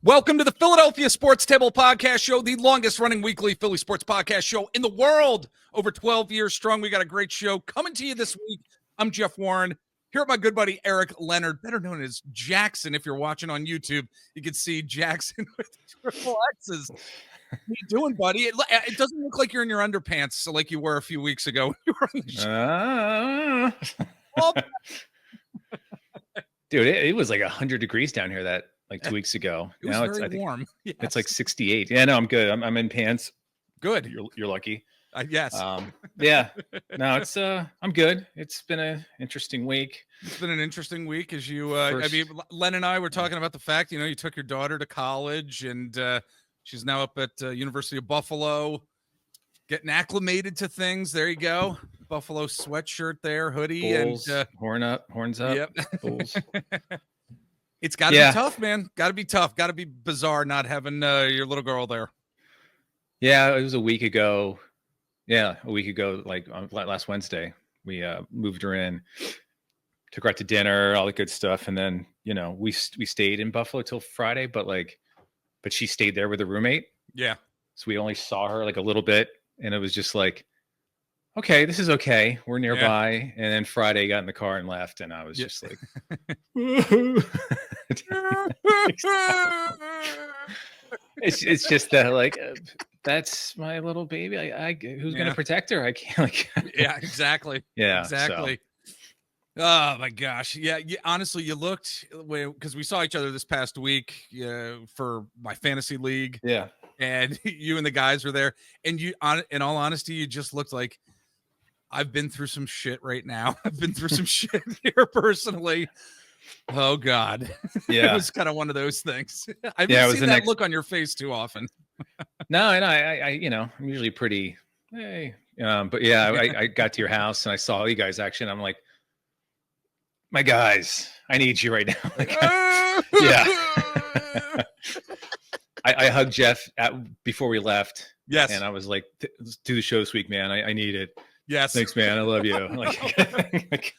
Welcome to the Philadelphia Sports Table Podcast Show, the longest-running weekly Philly sports podcast show in the world. Over 12 years strong. We got a great show coming to you this week. I'm Jeff Warren, here with my good buddy Eric Leonard, better known as Jackson. If you're watching on YouTube, you can see Jackson with triple X's. What are you doing, buddy? It doesn't look like you're in your underpants so like you were a few weeks ago. Dude, it was like 100 degrees down here that like 2 weeks ago. It was very warm. Yes. It's like 68. Yeah, no, I'm good. I'm in pants. Good. You're lucky. Yes. Yeah. No, it's I'm good. It's been an interesting week. It's been an interesting week as you Len and I were talking about the fact, you took your daughter to college and she's now up at University of Buffalo getting acclimated to things. There you go. Buffalo sweatshirt there, hoodie. Bulls, and horns up. Yep. Bulls. It's got to be tough, man. Got to be tough. Got to be bizarre not having your little girl there. Yeah, it was a week ago. Yeah, a week ago, like on last Wednesday, we moved her in, took her out to dinner, all the good stuff, and then we stayed in Buffalo till Friday, but she stayed there with a roommate. Yeah. So we only saw her like a little bit, and it was just like, okay, this is okay. We're nearby. Yeah. And then Friday got in the car and left, and I was just like, it's just that like that's my little baby. I who's gonna protect her? I can't Yeah, exactly. Yeah, exactly. So. Oh my gosh. Yeah. Honestly, you looked because we saw each other this past week for my fantasy league. Yeah. And you and the guys were there, and in all honesty, you just looked like, I've been through some shit right now. I've been through some shit here personally. Oh God. Yeah. It was kind of one of those things. I haven't seen that look on your face too often. No, and I'm usually pretty, but yeah, I got to your house and I saw you guys actually, and I'm like, my guys, I need you right now. Yeah. I hugged Jeff before we left. Yes. And I was like, let's do the show this week, man. I need it. Yes. Thanks, man. I love you.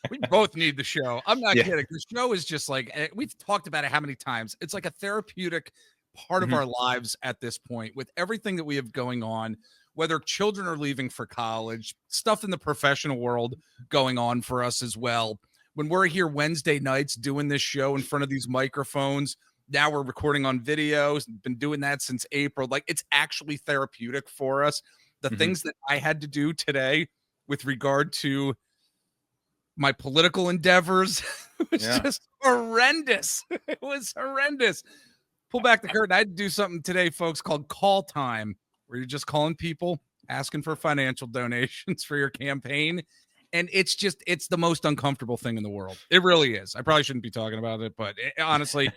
We both need the show. I'm not kidding. The show is just like, we've talked about it how many times. It's like a therapeutic part of our lives at this point with everything that we have going on, whether children are leaving for college, stuff in the professional world going on for us as well. When we're here Wednesday nights doing this show in front of these microphones, now we're recording on videos, been doing that since April. Like, it's actually therapeutic for us. The things that I had to do today with regard to my political endeavors was just horrendous. It was horrendous. Pull back the curtain. I had to do something today, folks, called call time, where you're just calling people, asking for financial donations for your campaign. And it's the most uncomfortable thing in the world. It really is. I probably shouldn't be talking about it, but honestly,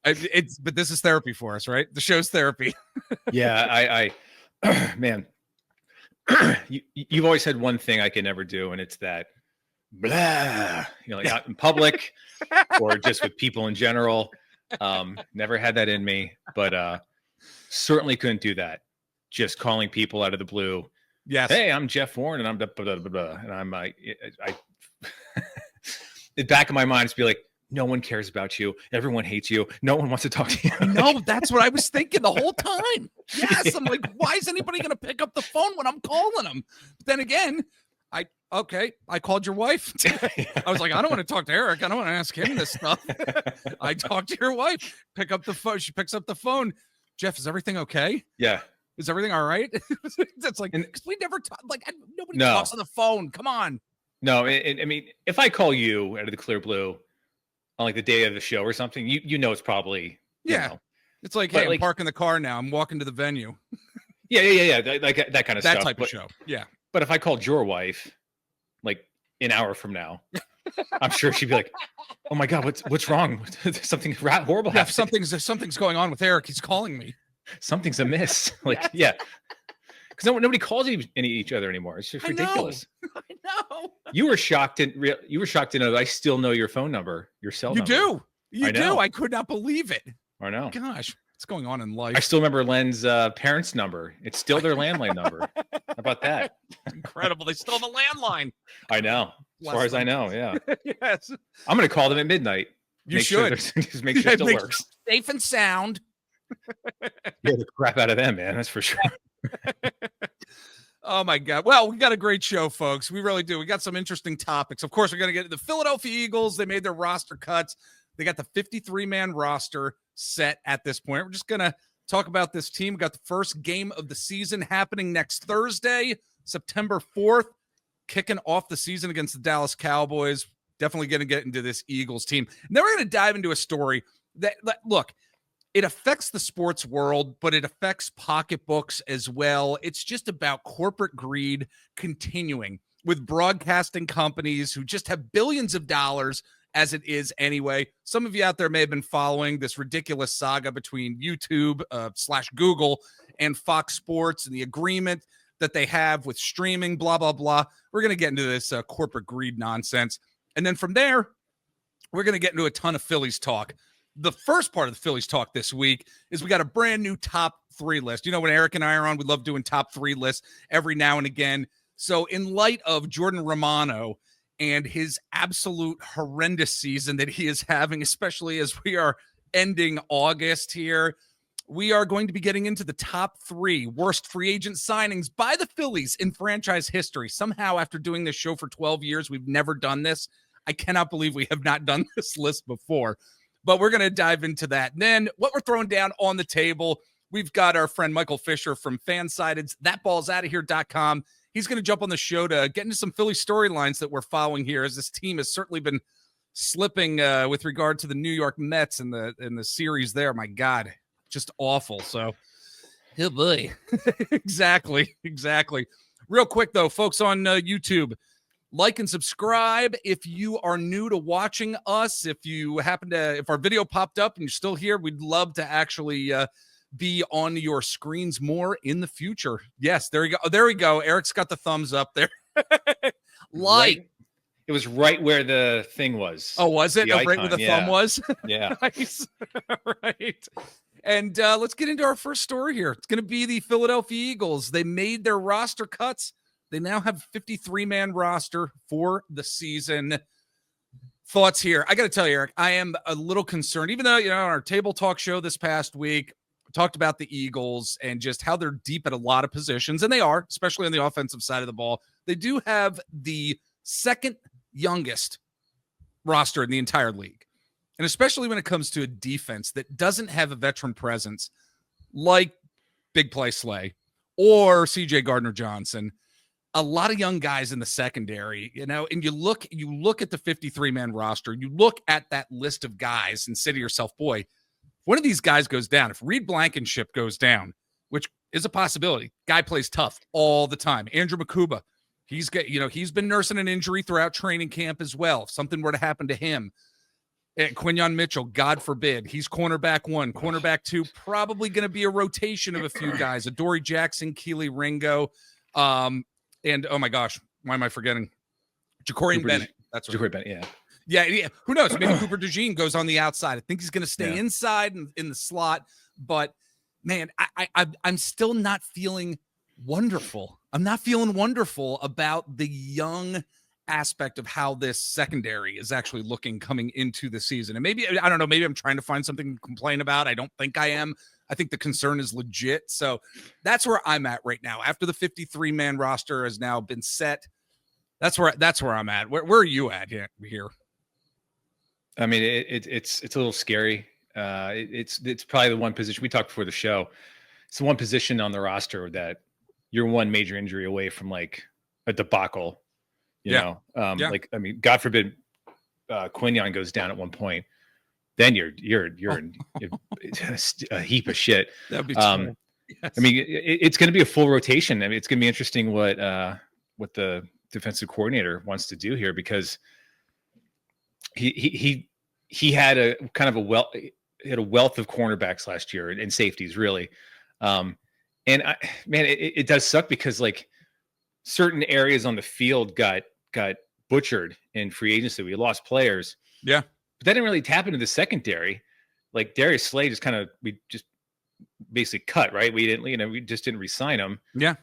but this is therapy for us, right? The show's therapy. Yeah, man, you've always had one thing I can never do, and it's that blah, like out in public or just with people in general. Never had that in me, but certainly couldn't do that. Just calling people out of the blue. Yes. Hey, I'm Jeff Warren, and I'm blah, blah, blah, blah. And I'm the back of my mind is be like, no one cares about you. Everyone hates you. No one wants to talk to you. No, that's what I was thinking the whole time. Yes. I'm like, why is anybody going to pick up the phone when I'm calling them? But then again, I called your wife. I was like, I don't want to talk to Eric. I don't want to ask him this stuff. I talked to your wife. Pick up the phone. She picks up the phone. Jeff, is everything okay? Yeah. Is everything all right? That's like, because we never talk. Like, nobody talks on the phone. Come on. No, I mean, if I call you out of the clear blue on like the day of the show or something, you know it's probably It's like, hey, I'm parking the car now. I'm walking to the venue. Yeah. Like that kind of stuff. That type of show. Yeah. But if I called your wife, like an hour from now, I'm sure she'd be like, "Oh my God, what's wrong? Something horrible happened. Something's going on with Eric. He's calling me. Something's amiss." Like, yeah. Because nobody calls each other anymore. It's just ridiculous. I know. You were shocked to know that I still know your phone number, your cell number. You do. I could not believe it. I know. Gosh, what's going on in life? I still remember Len's parents' number. It's still their landline number. How about that? Incredible. They stole the landline. I know. As far as I know, yeah. Yes. I'm going to call them at midnight. You should. Just make sure it still works. Safe and sound. Yeah, the crap out of them, man. That's for sure. Oh my God. Well, we got a great show, folks. We really do. We got some interesting topics. Of course, we're going to get to the Philadelphia Eagles. They made their roster cuts. They got the 53-man roster set at this point. We're just going to talk about this team. We got the first game of the season happening next Thursday, September 4th, kicking off the season against the Dallas Cowboys. Definitely going to get into this Eagles team. And then we're going to dive into a story that look, it affects the sports world, but it affects pocketbooks as well. It's just about corporate greed continuing with broadcasting companies who just have billions of dollars as it is anyway. Some of you out there may have been following this ridiculous saga between YouTube / Google and Fox Sports and the agreement that they have with streaming, blah, blah, blah. We're going to get into this corporate greed nonsense. And then from there, we're going to get into a ton of Phillies talk. The first part of the Phillies talk this week is we got a brand new top 3 list. You know, when Eric and I are on, we love doing top 3 lists every now and again. So in light of Jordan Romano and his absolute horrendous season that he is having, especially as we are ending August here, we are going to be getting into the top 3 worst free agent signings by the Phillies in franchise history. Somehow, after doing this show for 12 years, we've never done this. I cannot believe we have not done this list before. But we're going to dive into that. And then what we're throwing down on the table, we've got our friend Michael Fisher from Fansided, thatballsoutofhere.com. He's going to jump on the show to get into some Philly storylines that we're following here, as this team has certainly been slipping with regard to the New York Mets and the series there. My God, just awful. So, oh boy. Exactly. Real quick, though, folks on YouTube, like and subscribe if you are new to watching us. If our video popped up and you're still here, we'd love to actually be on your screens more in the future. Yes, there you go. There we go. Eric's got the thumbs up there. Right. It was right where the thing was. Oh, was it? Right where the thumb was? Yeah. Nice. Right. And let's get into our first story here. It's going to be the Philadelphia Eagles. They made their roster cuts. They now have a 53-man roster for the season. Thoughts here? I got to tell you, Eric, I am a little concerned, even though, on our table talk show this past week, we talked about the Eagles and just how they're deep at a lot of positions, and they are, especially on the offensive side of the ball. They do have the second youngest roster in the entire league. And especially when it comes to a defense that doesn't have a veteran presence like Big Play Slay or CJ Gardner-Johnson. A lot of young guys in the secondary, and you look at the 53-man roster, you look at that list of guys and say to yourself, boy, if one of these guys goes down, if Reed Blankenship goes down, which is a possibility, guy plays tough all the time. Andrew Makuba, he's been nursing an injury throughout training camp as well. If something were to happen to him, Quinyon Mitchell, God forbid, he's cornerback 1, cornerback 2, probably going to be a rotation of a few guys, Adoree Jackson, Keely Ringo, and oh my gosh, why am I forgetting? Jacorian Bennett. That's Jacorian Bennett, yeah. Who knows? Maybe Cooper DeJean goes on the outside. I think he's going to stay inside in the slot. But man, I'm still not feeling wonderful. I'm not feeling wonderful about the young aspect of how this secondary is actually looking coming into the season. And maybe, I don't know, maybe I'm trying to find something to complain about. I don't think I am. I think the concern is legit. So that's where I'm at right now. After the 53-man roster has now been set, that's where I'm at. Where are you at here? I mean, it's a little scary. It's probably the one position we talked before the show. It's the one position on the roster that you're one major injury away from like a debacle. You know, like, I mean, God forbid Quinyon goes down at one point. Then you're a heap of shit. That'd be true. Yes. I mean, it's going to be a full rotation. I mean, it's going to be interesting what the defensive coordinator wants to do here, because he had a kind of a wealth of cornerbacks last year and safeties, really. And it does suck because like certain areas on the field got butchered in free agency. We lost players. Yeah. But that didn't really tap into the secondary. Like Darius Slay we just basically cut, right? We just didn't re-sign him. Yeah.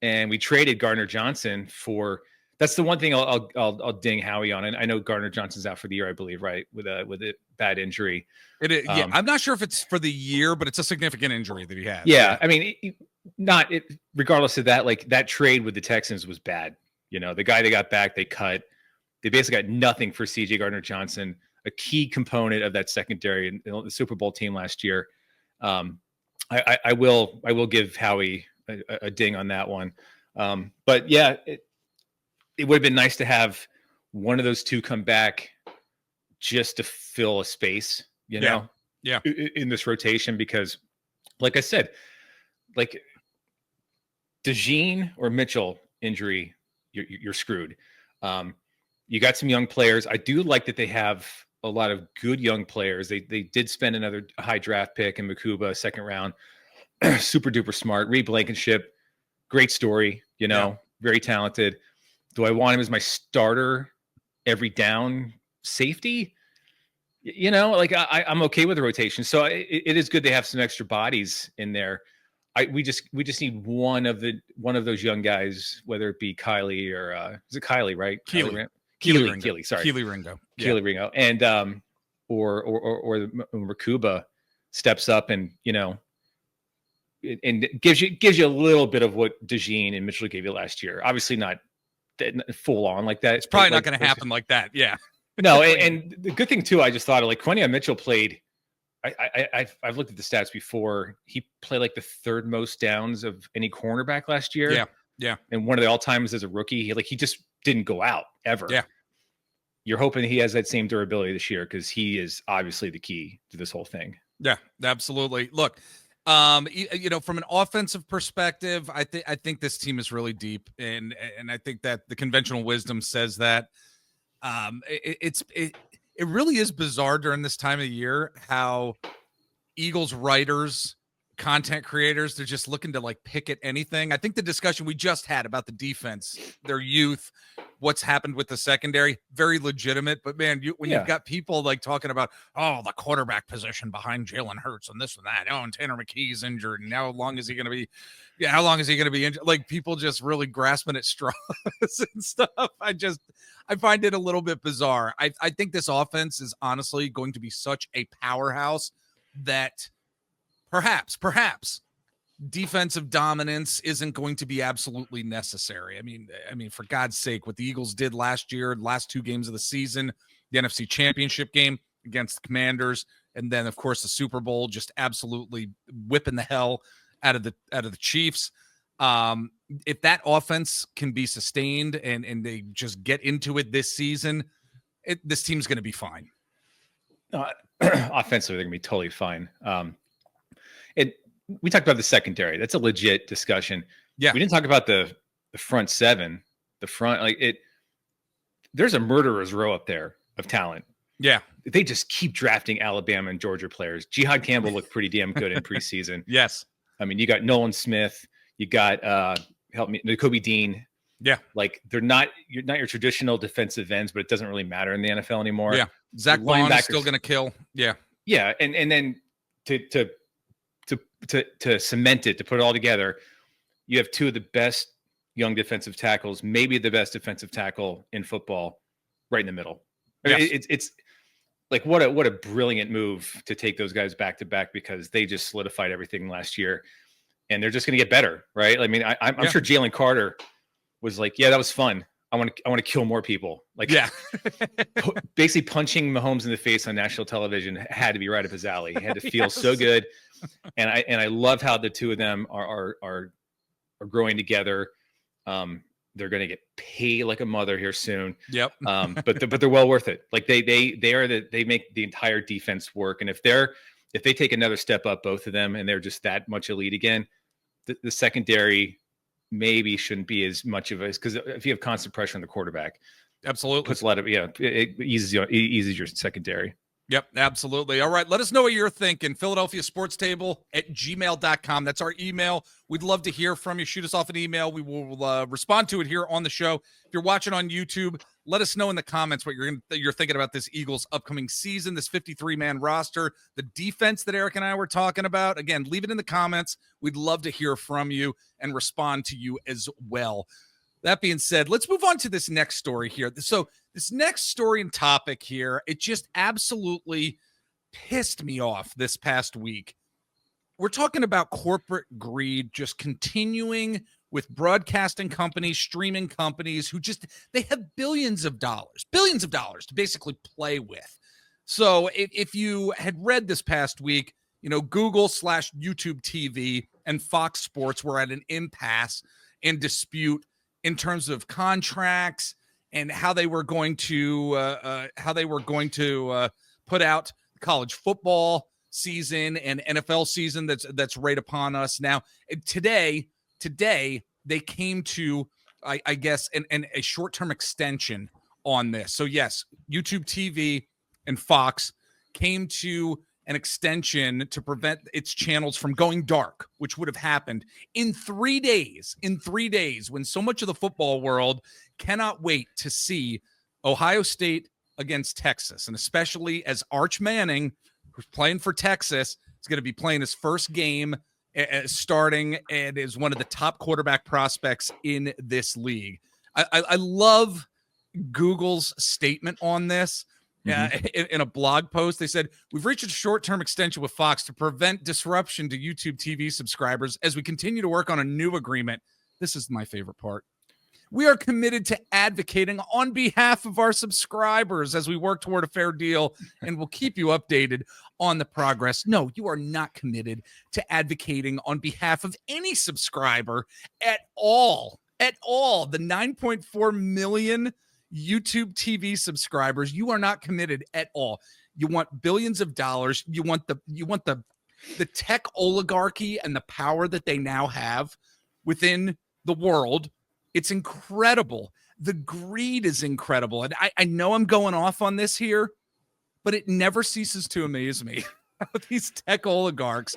And we traded Gardner-Johnson for That's the one thing I'll ding Howie on. And I know Gardner Johnson's out for the year, I believe, right, with a bad injury. It is, yeah. I'm not sure if it's for the year, but it's a significant injury that he has. Yeah, I mean, regardless of that, like that trade with the Texans was bad. You know, the guy they got back, they cut. They basically got nothing for C.J. Gardner Johnson, a key component of that secondary in the Super Bowl team last year. I will give Howie a ding on that one. But yeah, it would have been nice to have one of those two come back just to fill a space, you know, in this rotation, because like I said, like DeJean or Mitchell injury, you're screwed. You got some young players. I do like that they have a lot of good young players. They did spend another high draft pick in Makuba, second round, super duper smart. Reed Blankenship, great story, you know, very talented. Do I want him as my starter every down safety? You know, like I'm okay with the rotation. So it is good they have some extra bodies in there. We just need one of those young guys, whether it be Kylie or is it Kylie, right? Keely Ringo, Ringo, and or Makuba steps up and, you know, and gives you a little bit of what DeJean and Mitchell gave you last year. Obviously not full on like that. It's probably not going to happen like that. Yeah. No, and the good thing too, I just thought of, like, Quenya Mitchell played. I've looked at the stats before. He played like the third most downs of any cornerback last year. Yeah. And one of the all times as a rookie. He just didn't go out ever. Yeah. You're hoping he has that same durability this year, because he is obviously the key to this whole thing. Yeah, absolutely. Look, you know, from an offensive perspective, I think this team is really deep, and I think that the conventional wisdom says that. It really is bizarre during this time of year how Eagles writers, content creators, they're just looking to like pick at anything. I think the discussion we just had about the defense, their youth, what's happened with the secondary, very legitimate. But man, when you've got people like talking about, oh, the quarterback position behind Jalen Hurts and this and that, oh, and Tanner McKee's injured, and how long is he going to be? Yeah, how long is he going to be injured? Like, people just really grasping at straws and stuff. I find it a little bit bizarre. I think this offense is honestly going to be such a powerhouse that perhaps defensive dominance isn't going to be absolutely necessary. I mean, for God's sake, what the Eagles did last year, last two games of the season, the NFC Championship game against the Commanders, and then of course the Super Bowl, just absolutely whipping the hell out of the Chiefs. If that offense can be sustained and they just get into it this season, this team's going to be fine. Offensively, they're going to be totally fine. We talked about the secondary. That's a legit discussion. Yeah. We didn't talk about the front seven, there's a murderer's row up there of talent. Yeah. They just keep drafting Alabama and Georgia players. Jihad Campbell looked pretty damn good in preseason. Yes. I mean, you got Nolan Smith, you got Nakobe Dean. Yeah. Like, you're not your traditional defensive ends, but it doesn't really matter in the NFL anymore. Yeah. Zach Bond is still going to kill. Yeah. Yeah. And then to cement it, to put it all together, you have two of the best young defensive tackles, maybe the best defensive tackle in football, right in the middle. Yes. It's like, what a brilliant move to take those guys back to back, because they just solidified everything last year, and they're just going to get better, right? I mean, I'm sure Jalen Carter was like, yeah, that was fun. I want to kill more people. Like, yeah, basically punching Mahomes in the face on national television had to be right up his alley. He had to feel so good. And I love how the two of them are growing together. They're going to get paid like a mother here soon. Yep. But they're well worth it. Like, they make the entire defense work. And if they take another step up, both of them, and they're just that much elite again, the secondary maybe shouldn't be as much of a, because if you have constant pressure on the quarterback, absolutely puts a lot of, it eases your secondary. Yep, absolutely. All right, let us know what you're thinking. Philadelphia Sports Table at gmail.com. That's our email. We'd love to hear from you. Shoot us off an email. We will respond to it here on the show. If you're watching on YouTube, let us know in the comments what you're thinking about this Eagles upcoming season, this 53-man roster, the defense that Eric and I were talking about. Again, leave it in the comments. We'd love to hear from you and respond to you as well. That being said, let's move on to this next story here. So this next story and topic here, it just absolutely pissed me off this past week. We're talking about corporate greed just continuing with broadcasting companies, streaming companies who just, they have billions of dollars to basically play with. So if you had read this past week, Google/YouTube TV and Fox Sports were at an impasse and dispute in terms of contracts and how they were going to put out college football season and NFL season that's right upon us now. Today they came to, I guess, a short-term extension on this. So yes, YouTube TV and Fox came to an extension to prevent its channels from going dark, which would have happened in 3 days. In 3 days, when so much of the football world cannot wait to see Ohio State against Texas, and especially as Arch Manning, who's playing for Texas, is going to be playing his first game starting and is one of the top quarterback prospects in this league. I love Google's statement on this. In a blog post, they said, "We've reached a short-term extension with Fox to prevent disruption to YouTube TV subscribers as we continue to work on a new agreement." This is my favorite part. "We are committed to advocating on behalf of our subscribers as we work toward a fair deal, and we'll keep you updated on the progress." No, you are not committed to advocating on behalf of any subscriber at all. At all. The 9.4 million YouTube TV subscribers, you are not committed at all. You want billions of dollars. You want the tech oligarchy and the power that they now have within the world. It's incredible. The greed is incredible. And I know I'm going off on this here, but it never ceases to amaze me how these tech oligarchs,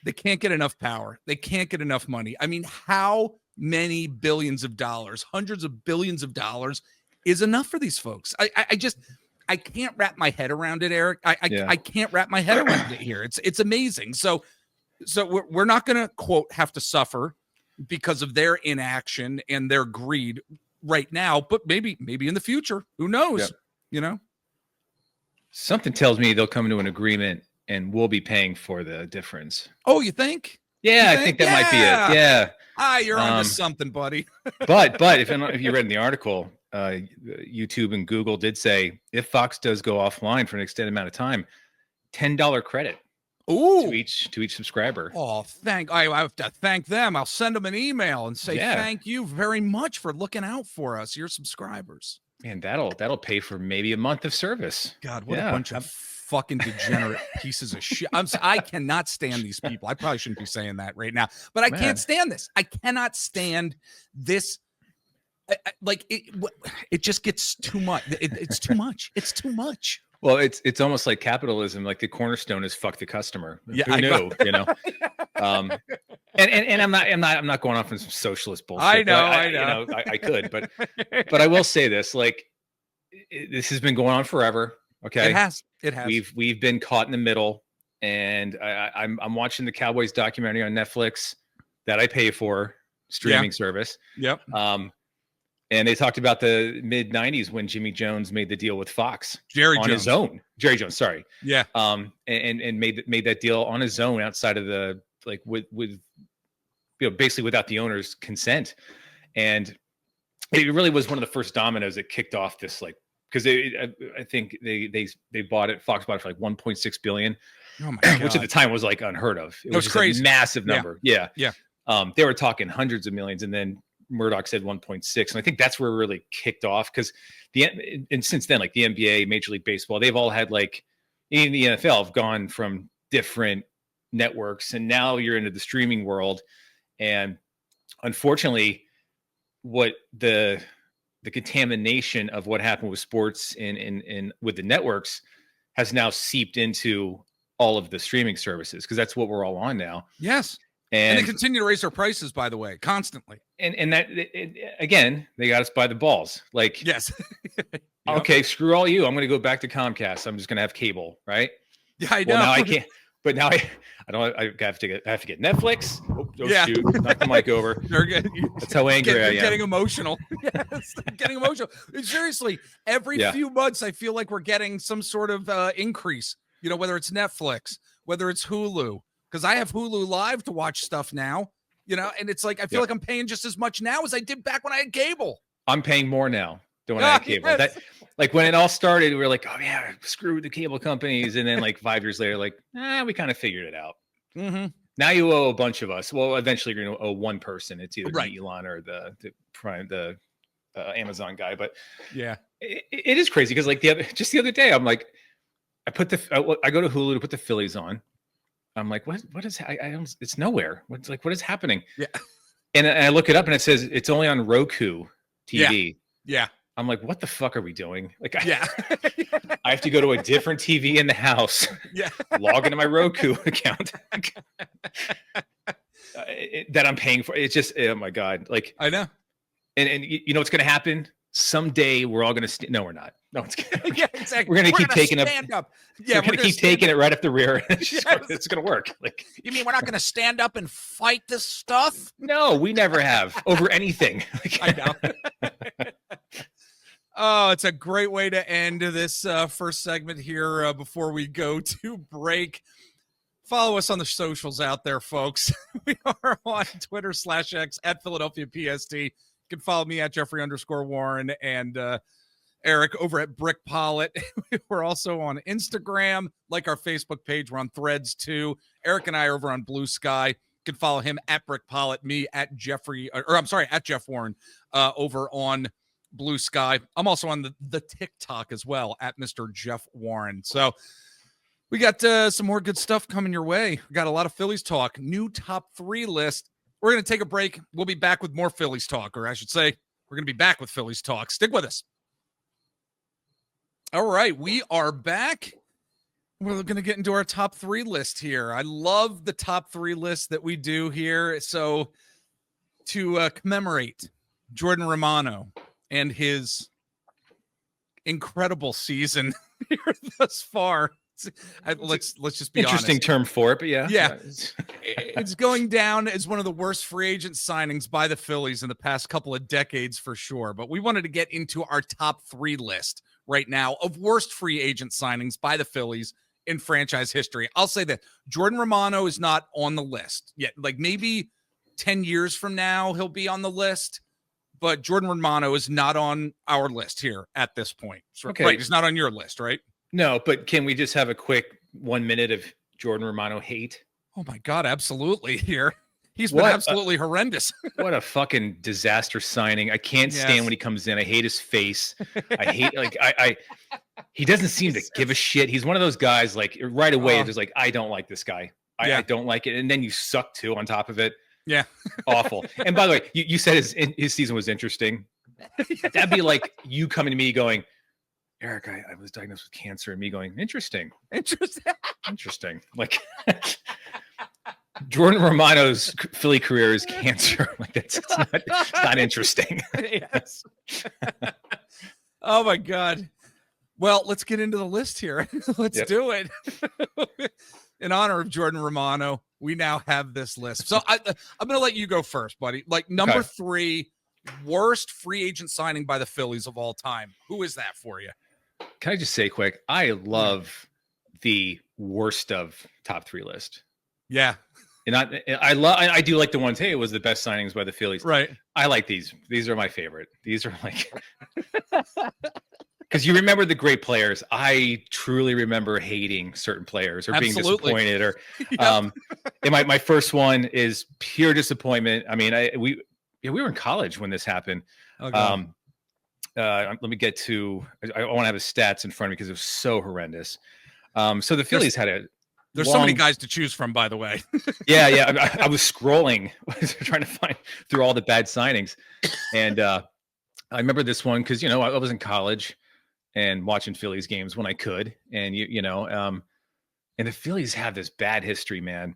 they can't get enough power. They can't get enough money. I mean, how many billions of dollars, hundreds of billions of dollars is enough for these folks? I can't wrap my head around it, Eric. I can't wrap my head around it here. It's amazing. So we're not going to, quote, have to suffer because of their inaction and their greed right now, but maybe in the future, who knows? Something tells me they'll come to an agreement and we'll be paying for the difference. Oh, you think? Yeah, I think that might be it. Yeah. You're onto something, buddy. but if you read in the article, YouTube and Google did say if Fox does go offline for an extended amount of time, $10 credit. Ooh. To each subscriber. Oh, I have to thank them. I'll send them an email and say thank you very much for looking out for us, your subscribers. Man, that'll pay for maybe a month of service. God, what a bunch of fucking degenerate pieces of shit. I cannot stand these people. I probably shouldn't be saying that right now, but I can't stand this. I cannot stand this. It just gets too much. It's too much. It's too much. Well, it's almost like capitalism. Like the cornerstone is fuck the customer. Yeah, who knew? And I'm not going off on some socialist bullshit. I know. I could, but I will say this: like, this has been going on forever. Okay, it has. We've been caught in the middle, and I'm watching the Cowboys documentary on Netflix that I pay for, streaming service. Yep. And they talked about the mid 90s when Jimmy Jones made the deal with Fox Jerry Jones, sorry. Yeah. And made that deal on his own outside of the, like, with basically without the owner's consent. And it really was one of the first dominoes that kicked off this, like, because I think they bought it. Fox bought it for like 1.6 billion, which at the time was like unheard of. It was crazy, a massive number. Yeah. They were talking hundreds of millions, and then Murdoch said 1.6, and I think that's where it really kicked off, because and since then, like the NBA, Major League Baseball, they've all had, like, in the NFL, have gone from different networks, and now you're into the streaming world. And unfortunately, what the contamination of what happened with sports in with the networks has now seeped into all of the streaming services, because that's what we're all on now. Yes. And they continue to raise their prices, by the way, constantly. And that, again, they got us by the balls. Like, yes. Okay, screw all you. I'm going to go back to Comcast. I'm just going to have cable, right? Yeah, I know. Well, now I can't. But now I have to get Netflix. shoot, knock the mic over. That's how angry I am. Getting emotional. Yes, getting emotional. Seriously, every few months, I feel like we're getting some sort of increase. You know, whether it's Netflix, whether it's Hulu, because I have Hulu Live to watch stuff now. You know, and it's like I feel like I'm paying just as much now as I did back when I had cable. I'm paying more now than when I had cable. Yes. That, like when it all started, we were like, oh yeah, screw the cable companies, and then like 5 years later, like, we kind of figured it out. Mm-hmm. Now you owe a bunch of us. Well, eventually you're going to owe one person. It's either Elon or the Amazon guy. But yeah, it is crazy because like the other day, I'm like, I go to Hulu to put the Phillies on. I'm like, what is, I don't, it's nowhere. What is happening? Yeah. And I look it up and it says it's only on Roku TV. Yeah. I'm like, what the fuck are we doing? Like, I have to go to a different TV in the house. Yeah. Log into my Roku account that I'm paying for. It's just, oh my God. Like, I know. And you know what's going to happen? Someday we're all going to no, we're not. No, it's yeah, exactly. We're going to keep taking up. Yeah, we're going to keep taking it right up the rear. It's going to work. Like, you mean we're not going to stand up and fight this stuff? No, we never have over anything. I know. Oh, it's a great way to end this first segment here before we go to break. Follow us on the socials out there, folks. We are on Twitter /X at Philadelphia PST. You can follow me at Jeffrey_Warren and Eric over at Brick Pollitt. We're also on Instagram, like our Facebook page. We're on Threads too. Eric and I are over on Blue Sky. You can follow him at Brick Pollitt, me at at Jeff Warren over on Blue Sky. I'm also on the TikTok as well at Mr. Jeff Warren. So we got some more good stuff coming your way. We got a lot of Phillies talk, new top 3 list. We're going to take a break. We'll be back with more Phillies talk, or I should say we're going to be back with Phillies talk. Stick with us. All right, we are back. We're going to get into our top 3 list here. I love the top 3 list that we do here. So to commemorate Jordan Romano and his incredible season here thus far. Let's just be interesting honest. Term for it, but yeah. It's going down as one of the worst free agent signings by the Phillies in the past couple of decades for sure. But we wanted to get into our top 3 list right now of worst free agent signings by the Phillies in franchise history. I'll say that Jordan Romano is not on the list yet. Like maybe 10 years from now, he'll be on the list. But Jordan Romano is not on our list here at this point. Okay. Right, he's not on your list, right? No, but can we just have a quick 1 minute of Jordan Romano hate? Oh my God, absolutely. Here, he's been absolutely horrendous. What a fucking disaster signing! I can't stand when he comes in. I hate his face. I hate he doesn't seem to give a shit. He's one of those guys like right away. Just like I don't like this guy. I don't like it, and then you suck too on top of it. Yeah, awful. And by the way, you said his season was interesting. That'd be like you coming to me going, Eric, I was diagnosed with cancer, and me going, interesting. Like Jordan Romano's Philly career is cancer. Like it's not interesting. Yes. Oh my God. Well, let's get into the list here. Let's do it. In honor of Jordan Romano, we now have this list. So I'm going to let you go first, buddy. Like number 3 worst free agent signing by the Phillies of all time. Who is that for you? Can I just say quick? I love the worst of top 3 list. Yeah. And I do like the ones, hey, it was the best signings by the Phillies. Right. I like these. These are my favorite. These are like because you remember the great players. I truly remember hating certain players or being disappointed. Or, and my first one is pure disappointment. I mean, we were in college when this happened. Okay. Let me get to. I want to have his stats in front of me because it was so horrendous. So the Phillies had a. There's so many guys to choose from, by the way. Yeah. I was scrolling, trying to find through all the bad signings, and I remember this one because I was in college and watching Phillies games when I could, and and the Phillies have this bad history, man,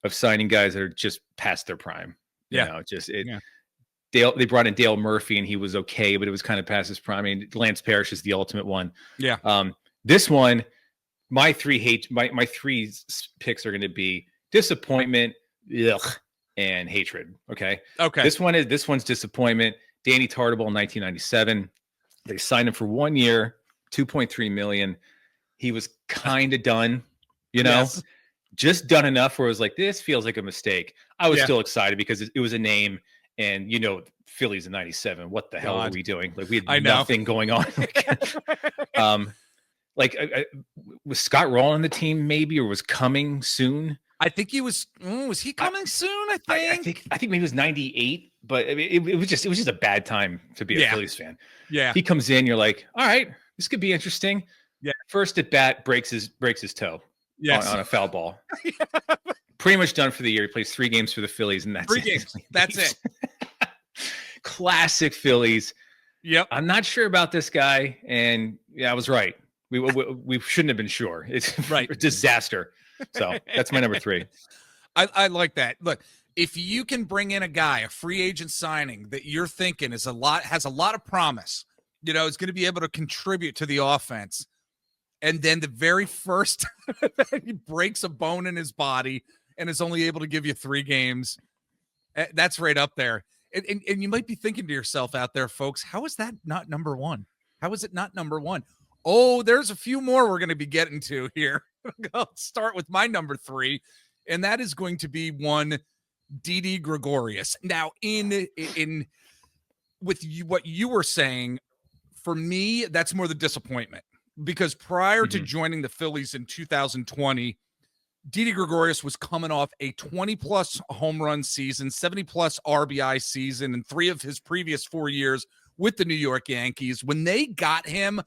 of signing guys that are just past their prime. They brought in Dale Murphy, and he was okay, but it was kind of past his prime. I mean, Lance Parrish is the ultimate one. Yeah. This one. My 3 picks are going to be disappointment, and hatred. Okay. Okay. This one's disappointment. Danny Tartabull in 1997. They signed him for 1 year, $2.3 million. He was kind of done, Yes. just done enough where it was like, this feels like a mistake. I was still excited because it was a name, and Phillies in 97. What the hell are we doing? Like, we had nothing going on. Was Scott Rawl on the team maybe, or was coming soon? I think he was. Was he coming soon? I think maybe it was 98, but I mean, it was just a bad time to be a Phillies fan. Yeah. He comes in, you're like, all right, this could be interesting. Yeah. First at bat, breaks his toe. Yes. On a foul ball. Pretty much done for the year. He plays 3 games for the Phillies, and that's 3 games. That's it. Classic Phillies. Yep. I'm not sure about this guy, and I was right. We shouldn't have been sure. It's a disaster. So that's my number 3. I like that. Look, if you can bring in a guy, a free agent signing that you're thinking has a lot of promise, is going to be able to contribute to the offense, and then the very first he breaks a bone in his body and is only able to give you 3 games, that's right up there. And you might be thinking to yourself out there, folks, how is that not number 1? How is it not number 1? Oh, there's a few more we're going to be getting to here. I'll start with my number 3, and that is going to be one Didi Gregorius. Now, in with what you were saying, for me, that's more the disappointment, because prior to joining the Phillies in 2020, Didi Gregorius was coming off a 20-plus home run season, 70-plus RBI season, and 3 of his previous 4 years with the New York Yankees. When they got him,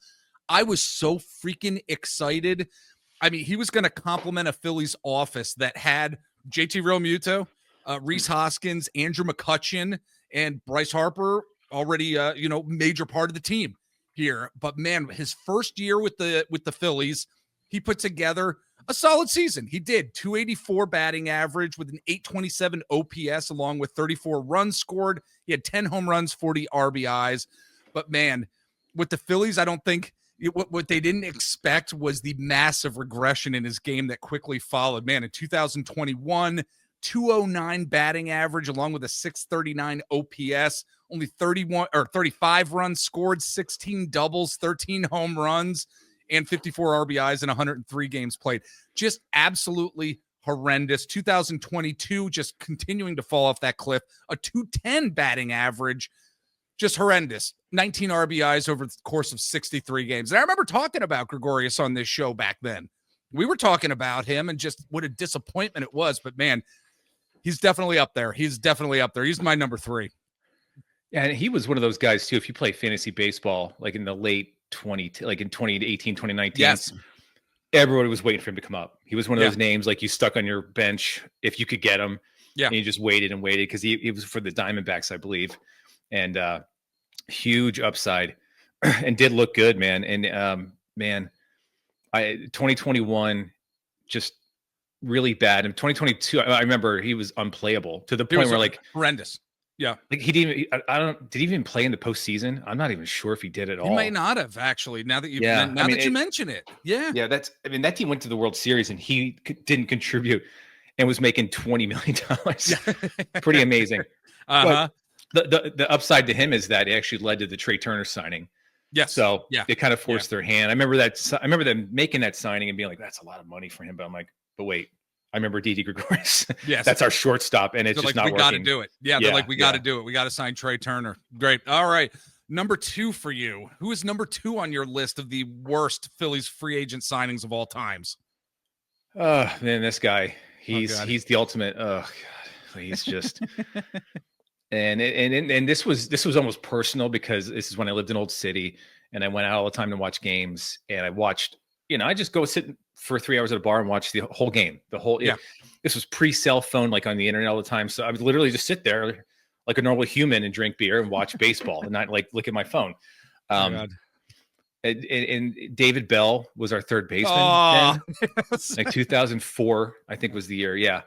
I was so freaking excited. I mean, he was going to complement a Phillies office that had JT Realmuto, Rhys Hoskins, Andrew McCutchen, and Bryce Harper already, major part of the team here. But man, his first year with the Phillies, he put together a solid season. He did 284 batting average with an 827 OPS, along with 34 runs scored. He had 10 home runs, 40 RBIs. But man, with the Phillies, I don't think what they didn't expect was the massive regression in his game that quickly followed. Man, in 2021, 209 batting average, along with a 639 OPS, only 35 runs scored, 16 doubles, 13 home runs, and 54 RBIs in 103 games played. Just absolutely horrendous. 2022, just continuing to fall off that cliff. A 210 batting average, just horrendous. 19 RBIs over the course of 63 games. And I remember talking about Gregorius on this show back then. We were talking about him and just what a disappointment it was. But man, he's definitely up there. He's my number 3. Yeah, and he was one of those guys too. If you play fantasy baseball, like in the late in 2018, 2019, yes, everybody was waiting for him to come up. He was one of those names like you stuck on your bench if you could get him. Yeah, and you just waited and waited because he was for the Diamondbacks, I believe, and huge upside and did look good, man. And 2021 just really bad. And 2022, I remember he was unplayable to the point where like horrendous. Yeah. Like did he even play in the postseason? I'm not even sure if he did at all. He may not have, actually, now that you mention it. Yeah. Yeah. That team went to the World Series and he didn't contribute and was making $20 million. Pretty amazing. Uh-huh. But the upside to him is that it actually led to the Trey Turner signing. Yes. So they kind of forced their hand. I remember them making that signing and being like, that's a lot of money for him. But I'm like, but wait, I remember Didi Gregorius. Yes. That's our shortstop. And it's just not working. We got to do it. Yeah. They're like, we got to do it. We got to sign Trey Turner. Great. All right. Number 2 for you. Who is number 2 on your list of the worst Phillies free agent signings of all times? Oh, man, this guy. He's the ultimate. Oh, God. He's just. And this was almost personal because this is when I lived in Old City and I went out all the time to watch games, and I watched, I just go sit for 3 hours at a bar and watch the whole game. This was pre-cell phone, like on the internet all the time. So I would literally just sit there like a normal human and drink beer and watch baseball and not like look at my phone. And David Bell was our third baseman then. Like 2004, I think was the year. Yeah.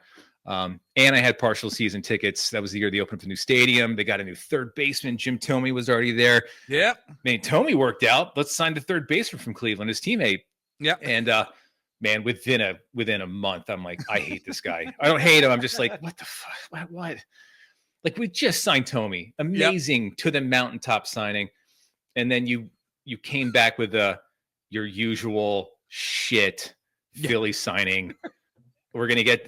And I had partial season tickets. That was the year they opened up the new stadium. They got a new third baseman. Jim Thome was already there. Yep. I mean, Thome worked out. Let's sign the third baseman from Cleveland, his teammate. Yeah. And man, within a month, I'm like, I hate this guy. I don't hate him. I'm just like, what the fuck? What? Like, we just signed Tommy, amazing to the mountaintop signing, and then you came back with your usual shit Philly signing. We're gonna get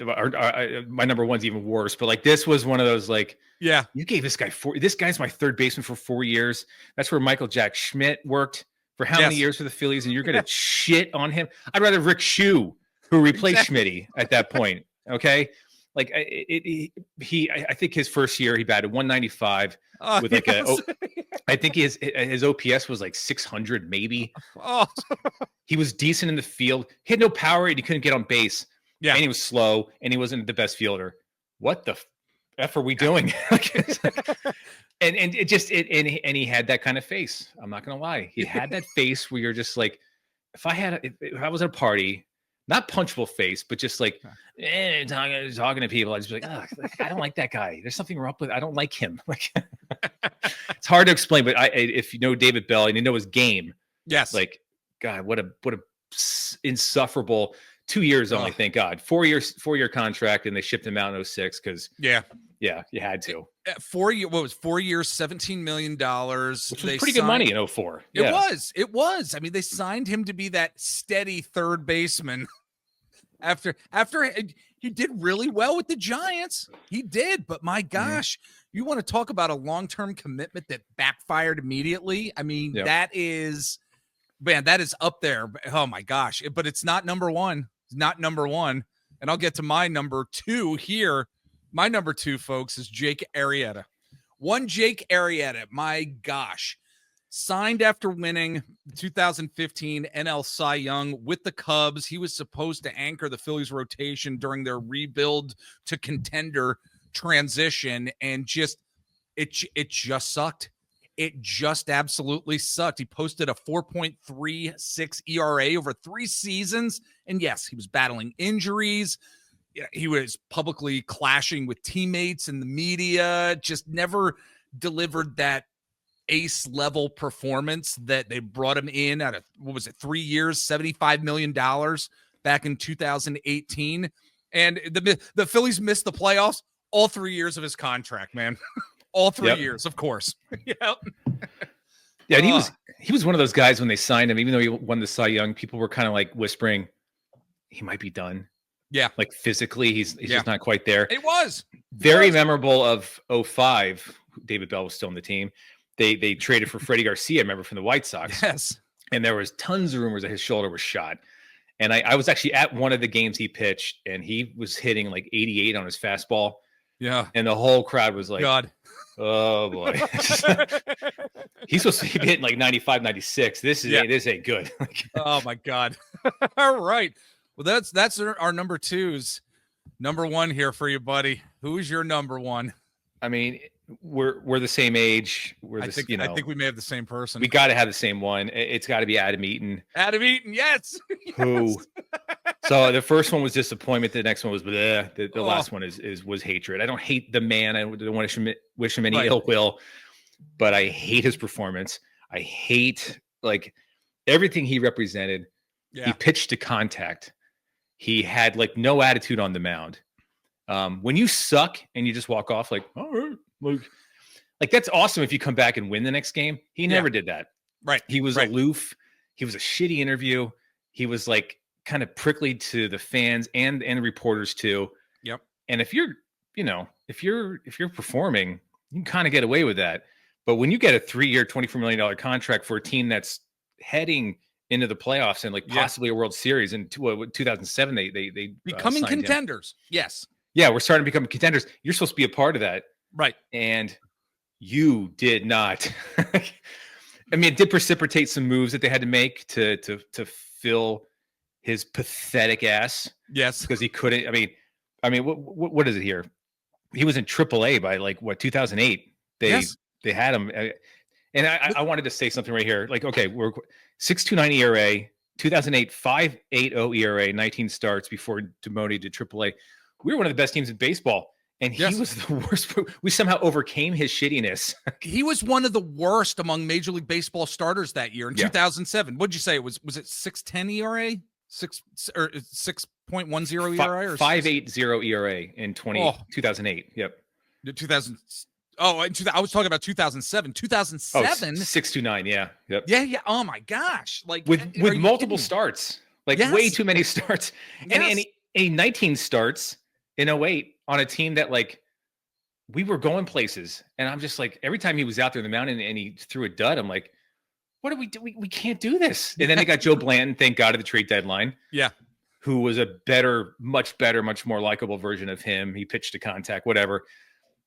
my number one's even worse, but like this was one of those like, you gave this guy this guy's my third baseman for 4 years. That's where Michael Jack Schmidt worked for how many years for the Phillies, and you're gonna shit on him. I'd rather Rick Shue, who replaced Schmitty at that point. Okay, like I think his first year he batted 195 with like I think his OPS was like 600 maybe. He was decent in the field. He had no power and he couldn't get on base. Yeah, and he was slow and he wasn't the best fielder. What the F are we doing? and he had that kind of face. I'm not gonna lie. He had that face where you're just like, if I was at a party, not punchable face, but just like talking to people, I'd just be like, I don't like that guy. There's something wrong with. I don't like him. Like, it's hard to explain, but if you know David Bell and you know his game, yes, like, God, what a insufferable 2 years only. Thank God, 4-year contract, and they shipped him out in 06 because you had to. 4 year, what was 4 years, $17 million, which was pretty good money in 04. It was. I mean, they signed him to be that steady third baseman. After he did really well with the Giants, he did. But my gosh, you want to talk about a long-term commitment that backfired immediately? I mean, that is up there. Oh my gosh! But it's not number one. It's not number one. And I'll get to my number two here. My number two, folks, is Jake Arrieta. Jake Arrieta, my gosh, signed after winning the 2015 NL Cy Young with the Cubs. He was supposed to anchor the Phillies rotation during their rebuild to contender transition, and it just sucked. It just absolutely sucked. He posted a 4.36 ERA over 3 seasons, and yes, he was battling injuries. He was publicly clashing with teammates and the media, just never delivered that ace level performance that they brought him in at 3 years, $75 million back in 2018. And the Phillies missed the playoffs all 3 years of his contract, man. All 3 years, of course. Yeah, and he was one of those guys when they signed him, even though he won the Cy Young, people were kind of like whispering, he might be done. Yeah. Like physically, he's just not quite there. It was very memorable of 05. David Bell was still on the team. They traded for Freddie Garcia, I remember, from the White Sox. Yes. And there was tons of rumors that his shoulder was shot. And I was actually at one of the games he pitched, and he was hitting like 88 on his fastball. Yeah. And the whole crowd was like, God. Oh boy. He's supposed to be hitting like 95, 96. This ain't good. Oh my God. All right. Well, that's our number twos. Number one here for you, buddy. Who's your number one? I mean, we're the same age. I think we may have the same person. We got to have the same one. It's got to be Adam Eaton. Adam Eaton, yes. Who? So the first one was disappointment. The next one was bleh. The last one was hatred. I don't hate the man. I don't want to wish him any ill will, but I hate his performance. I hate like everything he represented. Yeah. He pitched to contact. He had like no attitude on the mound. When you suck and you just walk off like, all right, like that's awesome if you come back and win the next game. He never did that. Right. He was aloof. He was a shitty interview. He was like kind of prickly to the fans and the reporters too. Yep. And if you're performing, you can kind of get away with that. But when you get a 3-year, $24 million contract for a team that's heading into the playoffs and like possibly a World Series in 2007, they becoming contenders. Yes. Yeah, we're starting to become contenders. You're supposed to be a part of that. Right. And you did not. I mean, it did precipitate some moves that they had to make to fill his pathetic ass. Yes. Because he couldn't. I mean, what is it here? He was in AAA by like 2008. They had him. And I wanted to say something right here. Like, okay, we're 6.29 ERA, 2008 5.80 ERA, 19 starts before demoted to AAA. We were one of the best teams in baseball, and he was the worst. We somehow overcame his shittiness. He was one of the worst among Major League Baseball starters that year in 2007. What'd you say? Was it 6.10 ERA? 6.10 ERA or 5.80 ERA in 2008. Yep. 2000. Oh, I was talking about 2007. 2007. 6.29. Yeah. Yep. Yeah. Oh my gosh! Like with multiple starts, like way too many starts, and 19 starts in 08 on a team that like we were going places, and I'm just like every time he was out there in the mountain and he threw a dud, I'm like, what do we do? We can't do this. And then they got Joe Blanton, thank God, at the trade deadline. Yeah. Who was a much better, much more likable version of him. He pitched to contact, whatever.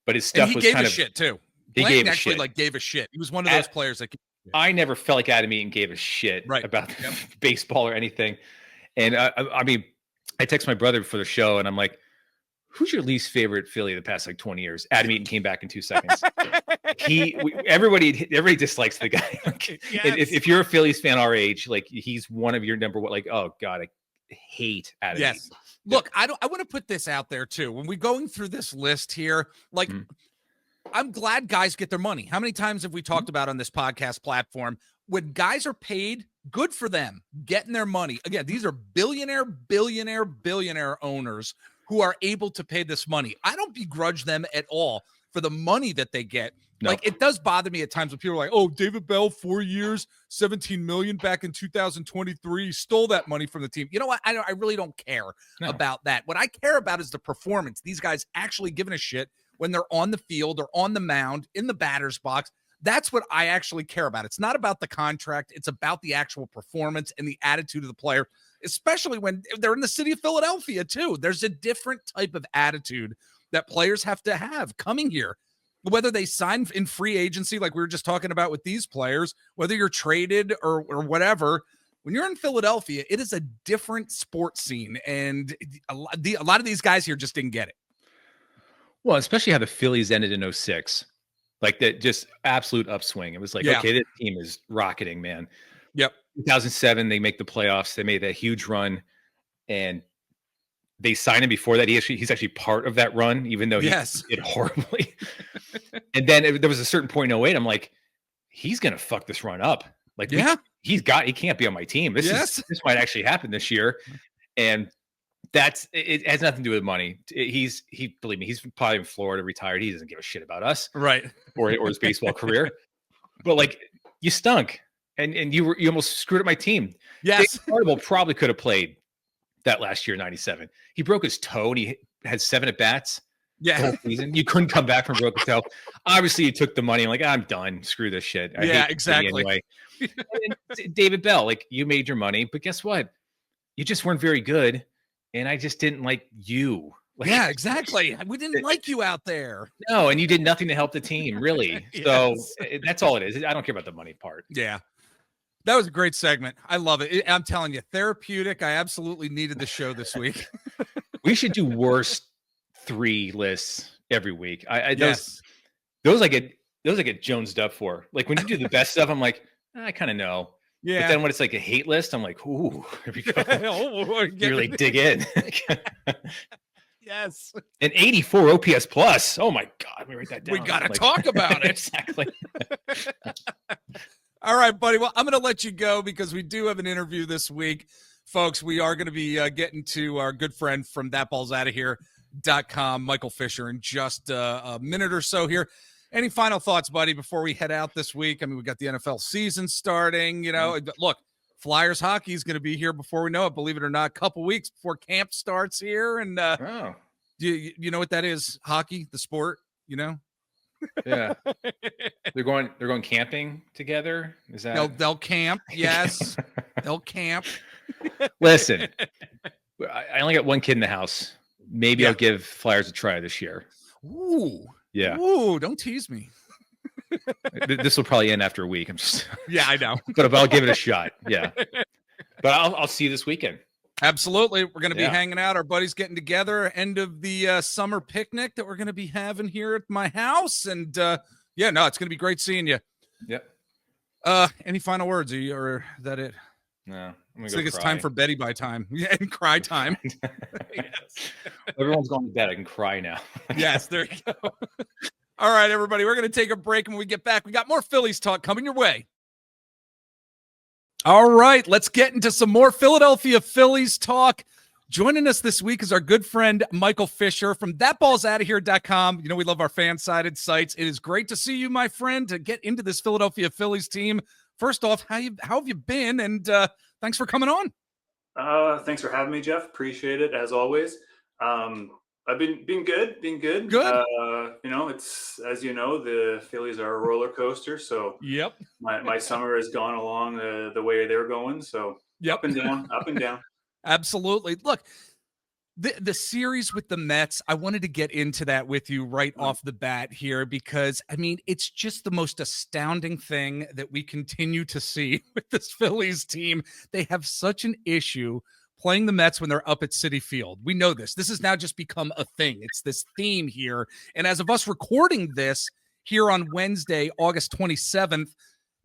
But his stuff was kind of shit too. Blanton actually gave a shit. He was one of those players that I never felt like Adam Eaton gave a shit about baseball or anything. And I mean, I text my brother for the show and I'm like, who's your least favorite Philly the past like 20 years? Adam Eaton came back in 2 seconds. Everybody dislikes the guy. If you're a Phillies fan our age, like he's one of your number one, like, oh God, I hate Adam Eaton. Look, I want to put this out there too. When we're going through this list here, like I'm glad guys get their money. How many times have we talked about on this podcast platform when guys are paid? Good for them getting their money. Again, these are billionaire owners who are able to pay this money. I don't begrudge them at all for the money that they get. No. Like it does bother me at times when people are like, oh, David Bell, 4 years, 17 million back in 2023, stole that money from the team. You know what? I really don't care about that. What I care about is the performance. These guys actually giving a shit when they're on the field or on the mound, in the batter's box. That's what I actually care about. It's not about the contract. It's about the actual performance and the attitude of the player, especially when they're in the city of Philadelphia too. There's a different type of attitude that players have to have coming here, whether they sign in free agency, like we were just talking about with these players, whether you're traded or whatever. When you're in Philadelphia, it is a different sports scene. And a lot of these guys here just didn't get it. Well, especially how the Phillies ended in 06. Like that just absolute upswing. It was like, okay, this team is rocketing, man. Yep. 2007, they make the playoffs. They made that huge run, and they signed him before that. He's actually part of that run, even though he did horribly. And then there was a certain point in 08, I'm like, he's gonna fuck this run up. Like, he can't be on my team. This might actually happen this year, and it has nothing to do with money. Believe me, he's probably in Florida, retired. He doesn't give a shit about us, right? Or his baseball career. But like, you stunk, and you almost screwed up my team. Yes, David probably could have played that last year, 97. He broke his toe and he had 7 at bats. Yeah, the whole season. You couldn't come back from broken toe. Obviously, you took the money. I'm like, I'm done. Screw this shit. I hate exactly. Anyway. David Bell, like, you made your money, but guess what? You just weren't very good. And I just didn't like you. Like, yeah, exactly. We didn't like you out there. No, and you did nothing to help the team, really. So that's all it is. I don't care about the money part. Yeah. That was a great segment. I love it. I'm telling you, therapeutic. I absolutely needed the show this week. We should do worst 3 lists every week. Those I get jonesed up for. Like when you do the best stuff, I'm like, I kind of know. Yeah. But then when it's like a hate list, I'm like, ooh, here we go. You really dig in. Yes. An 84 OPS plus. Oh my God. Let me write that down. We got to talk about it. Exactly. All right, buddy. Well, I'm going to let you go because we do have an interview this week. Folks, we are going to be getting to our good friend from thatballsoutahere.com, Michael Fisher, in just a minute or so here. Any final thoughts, buddy, before we head out this week? I mean, we got the NFL season starting. You know, look, Flyers hockey is going to be here before we know it. Believe it or not, a couple weeks before camp starts here. And you know what that is? Hockey, the sport. You know. Yeah, they're going camping together. Is that they'll camp? Yes, they'll camp. Listen, I only got one kid in the house. Maybe I'll give Flyers a try this year. Ooh. Yeah. Ooh, don't tease me. This will probably end after a week. I'm just. Yeah, I know. But I'll give it a shot. Yeah. But I'll see you this weekend. Absolutely. We're going to be hanging out. Our buddies getting together. End of the summer picnic that we're going to be having here at my house. And it's going to be great seeing you. Yep. Any final words? Or is that it? No. I think it's time for Betty by time. Yeah, and cry time. Yes. Everyone's going to bed. I can cry now. Yes, there you go. All right, everybody. We're going to take a break. And when we get back, we got more Phillies talk coming your way. All right, let's get into some more Philadelphia Phillies talk. Joining us this week is our good friend Michael Fisher from thatballsoutahere.com. You know, we love our Fansided sites. It is great to see you, my friend, to get into this Philadelphia Phillies team. First off, how have you been? And thanks for coming on. Thanks for having me, Jeff. Appreciate it as always. I've been good. Good. You know, it's, as you know, the Phillies are a roller coaster. So Yep. my summer has gone along the way they're going. So Yep. up and down, up and down. Absolutely. Look, the series with the Mets, I wanted to get into that with you right off the bat here because, I mean, it's just the most astounding thing that we continue to see with this Phillies team. They have such an issue playing the Mets when they're up at Citi Field. We know this. This has now just become a thing. It's this theme here. And as of us recording this here on Wednesday, August 27th,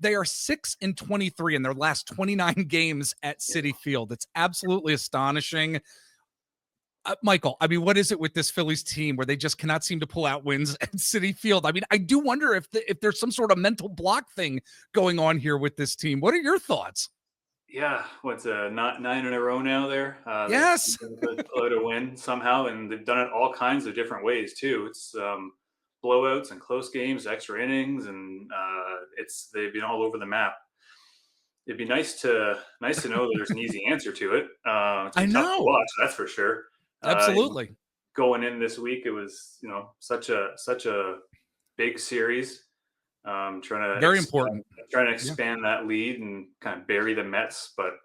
they are 6-23 in their last 29 games at Citi Field. It's absolutely astonishing. Michael, I mean, what is it with this Phillies team where they just cannot seem to pull out wins at Citi Field? I mean, I do wonder if there's some sort of mental block thing going on here with this team. What are your thoughts? Yeah, what's not 9 in a row now there? Yes. Pull out a win somehow, and they've done it all kinds of different ways too. It's blowouts and close games, extra innings, and they've been all over the map. It'd be nice to know that there's an easy answer to it. It's been tough to watch, that's for sure. Absolutely. Going in this week, it was such a big series. Very important. Trying to expand that lead and kind of bury the Mets, but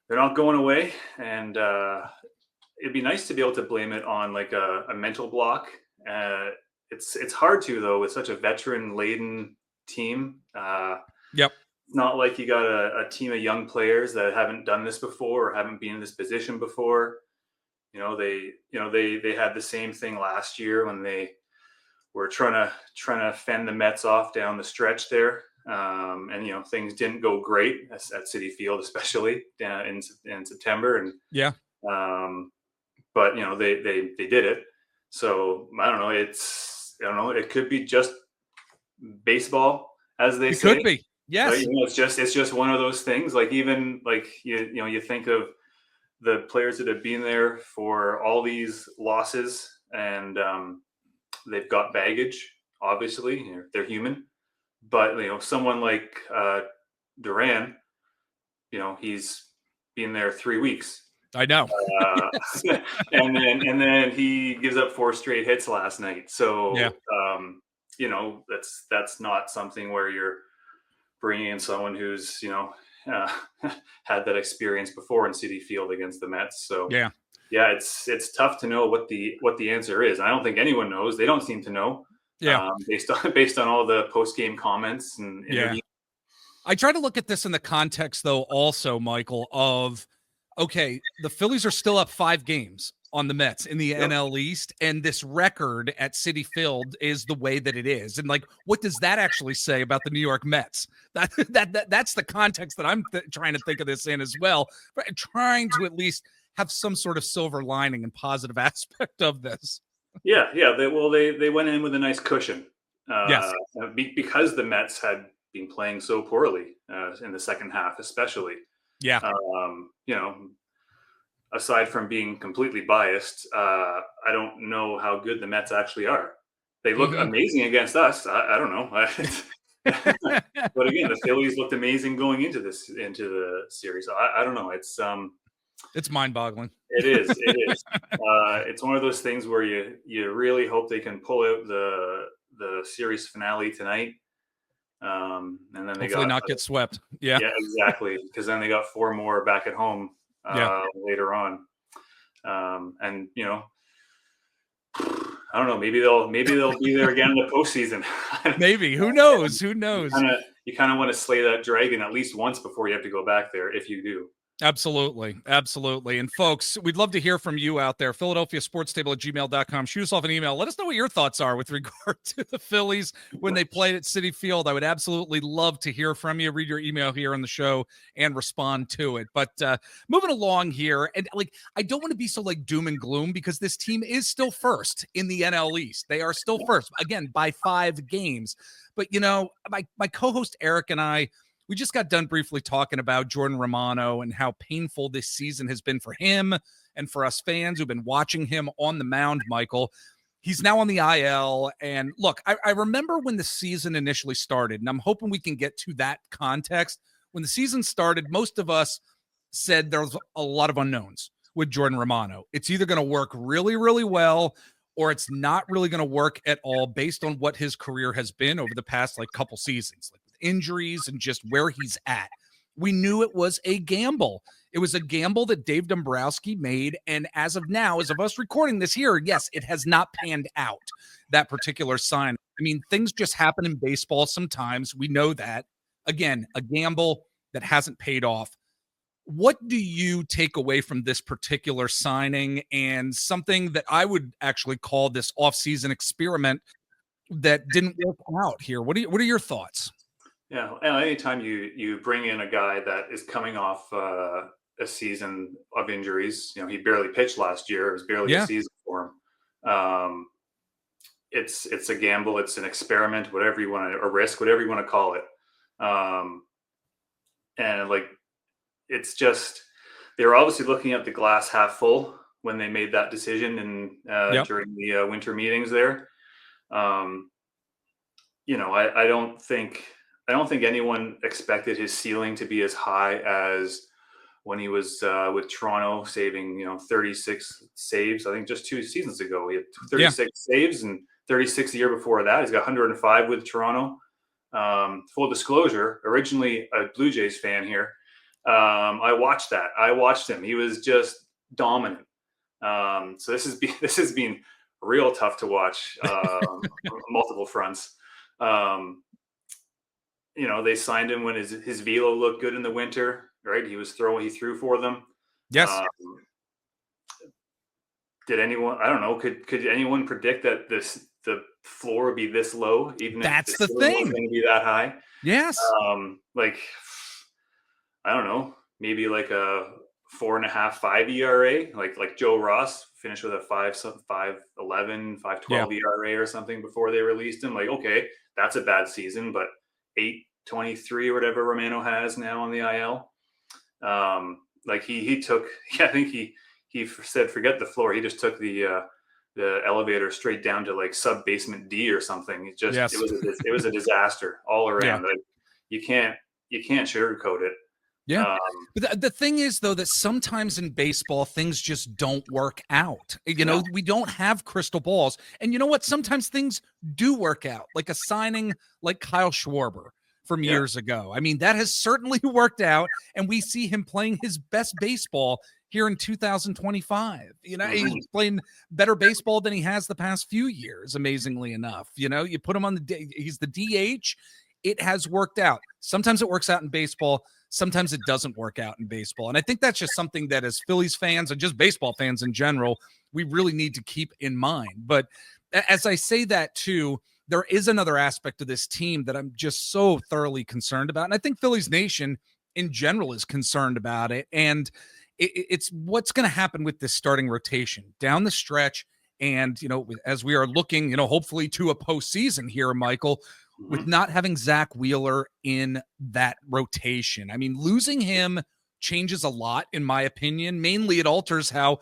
they're not going away. And it'd be nice to be able to blame it on like a mental block. It's hard to, though, with such a veteran laden team. Yep. It's not like you got a team of young players that haven't done this before or haven't been in this position before. They had the same thing last year when they were trying to fend the Mets off down the stretch there. And things didn't go great at Citi Field, especially in September. And yeah. But they did it. So I don't know. It could be just baseball, as they say. It could be. Yes. It's just one of those things. Like, even like you think of the players that have been there for all these losses, and they've got baggage. Obviously, they're human. But someone like Duran, he's been there 3 weeks. I know. and then he gives up 4 straight hits last night. So yeah. That's not something where you're bringing in someone who's had that experience before in Citi Field against the Mets. So yeah, it's tough to know what the answer is. I don't think anyone knows. They don't seem to know. Yeah, based on all the post game comments and interviews. I try to look at this in the context, though, also, Michael, of okay, the Phillies are still up 5 games on the Mets in the NL East, and this record at Citi Field is the way that it is. And like, what does that actually say about the New York Mets? That's the context that I'm trying to think of this in as well, but trying to at least have some sort of silver lining and positive aspect of this. Yeah. They went in with a nice cushion. Yes. Because the Mets had been playing so poorly in the second half, especially. Yeah. Aside from being completely biased, I don't know how good the Mets actually are. They look amazing against us. I don't know. But again, the Phillies looked amazing going into the series. I don't know. It's mind-boggling. It is. It's one of those things where you really hope they can pull out the series finale tonight. And then they hopefully not get swept. Yeah, exactly. Because then they got 4 more back at home later on. And I don't know. Maybe they'll be there again in the postseason. Maybe. Who knows? You kind of want to slay that dragon at least once before you have to go back there, if you do. Absolutely. And folks, we'd love to hear from you out there. PhiladelphiaSportsTable@gmail.com. Shoot us off an email. Let us know what your thoughts are with regard to the Phillies when they played at Citi Field. I would absolutely love to hear from you. Read your email here on the show and respond to it. But moving along here, and I don't want to be so doom and gloom, because this team is still first in the NL East. They are still first, again, by 5 games. But my co-host Eric and I, we just got done briefly talking about Jordan Romano and how painful this season has been for him and for us fans who've been watching him on the mound, Michael. He's now on the IL. And look, I remember when the season initially started, and I'm hoping we can get to that context. When the season started, most of us said there was a lot of unknowns with Jordan Romano. It's either going to work really, really well, or it's not really going to work at all based on what his career has been over the past like couple seasons, like with injuries and just where he's at. We knew it was a gamble. It was a gamble that Dave Dombrowski made. And as of now, as of us recording this here, yes, it has not panned out, that particular sign. I mean, things just happen in baseball sometimes. We know that. Again, a gamble that hasn't paid off. What do you take away from this particular signing and something that I would actually call this offseason experiment that didn't work out here? What are your thoughts? Yeah, anytime you bring in a guy that is coming off a season of injuries, he barely pitched last year. It was barely a season for him. It's a gamble. It's an experiment, whatever you want to, a risk, whatever you want to call it. And like, it's just, they were obviously looking at the glass half full when they made that decision and during the winter meetings there. I don't think anyone expected his ceiling to be as high as when he was with Toronto, saving 36 saves. I think just 2 seasons ago he had 36 saves, and 36 the year before that. He's got 105 with Toronto. Full disclosure, originally a Blue Jays fan here. I watched that. I watched him. He was just dominant. So this has been real tough to watch on multiple fronts. They signed him when his velo looked good in the winter, right? He threw for them. Yes. Did anyone, I don't know, could anyone predict that the floor would be this low? Even that's if the thing, going to be that high. Yes. I don't know, maybe like a 4.5, 5 ERA, like Joe Ross finished with a 5.11, 5.12 ERA or something before they released him. Like, okay, that's a bad season, but 8.23 or whatever Romano has now on the IL. He took, I think he said, forget the floor. He just took the elevator straight down to like sub basement D or something. It was a disaster all around. Like, you can't sugarcoat it. Yeah. But the thing is, though, that sometimes in baseball, things just don't work out. We don't have crystal balls. And you know what? Sometimes things do work out, like a signing like Kyle Schwarber from years ago. I mean, that has certainly worked out. And we see him playing his best baseball here in 2025. He's playing better baseball than he has the past few years, amazingly enough. You put him on he's the DH. It has worked out. Sometimes it works out in baseball. Sometimes it doesn't work out in baseball. And I think that's just something that as Phillies fans and just baseball fans in general, we really need to keep in mind. But as I say that too, there is another aspect of this team that I'm just so thoroughly concerned about. And I think Phillies Nation in general is concerned about it. And it's what's going to happen with this starting rotation down the stretch. And, as we are looking, hopefully to a postseason here, Michael, with not having Zack Wheeler in that rotation. I mean, losing him changes a lot, in my opinion. Mainly it alters how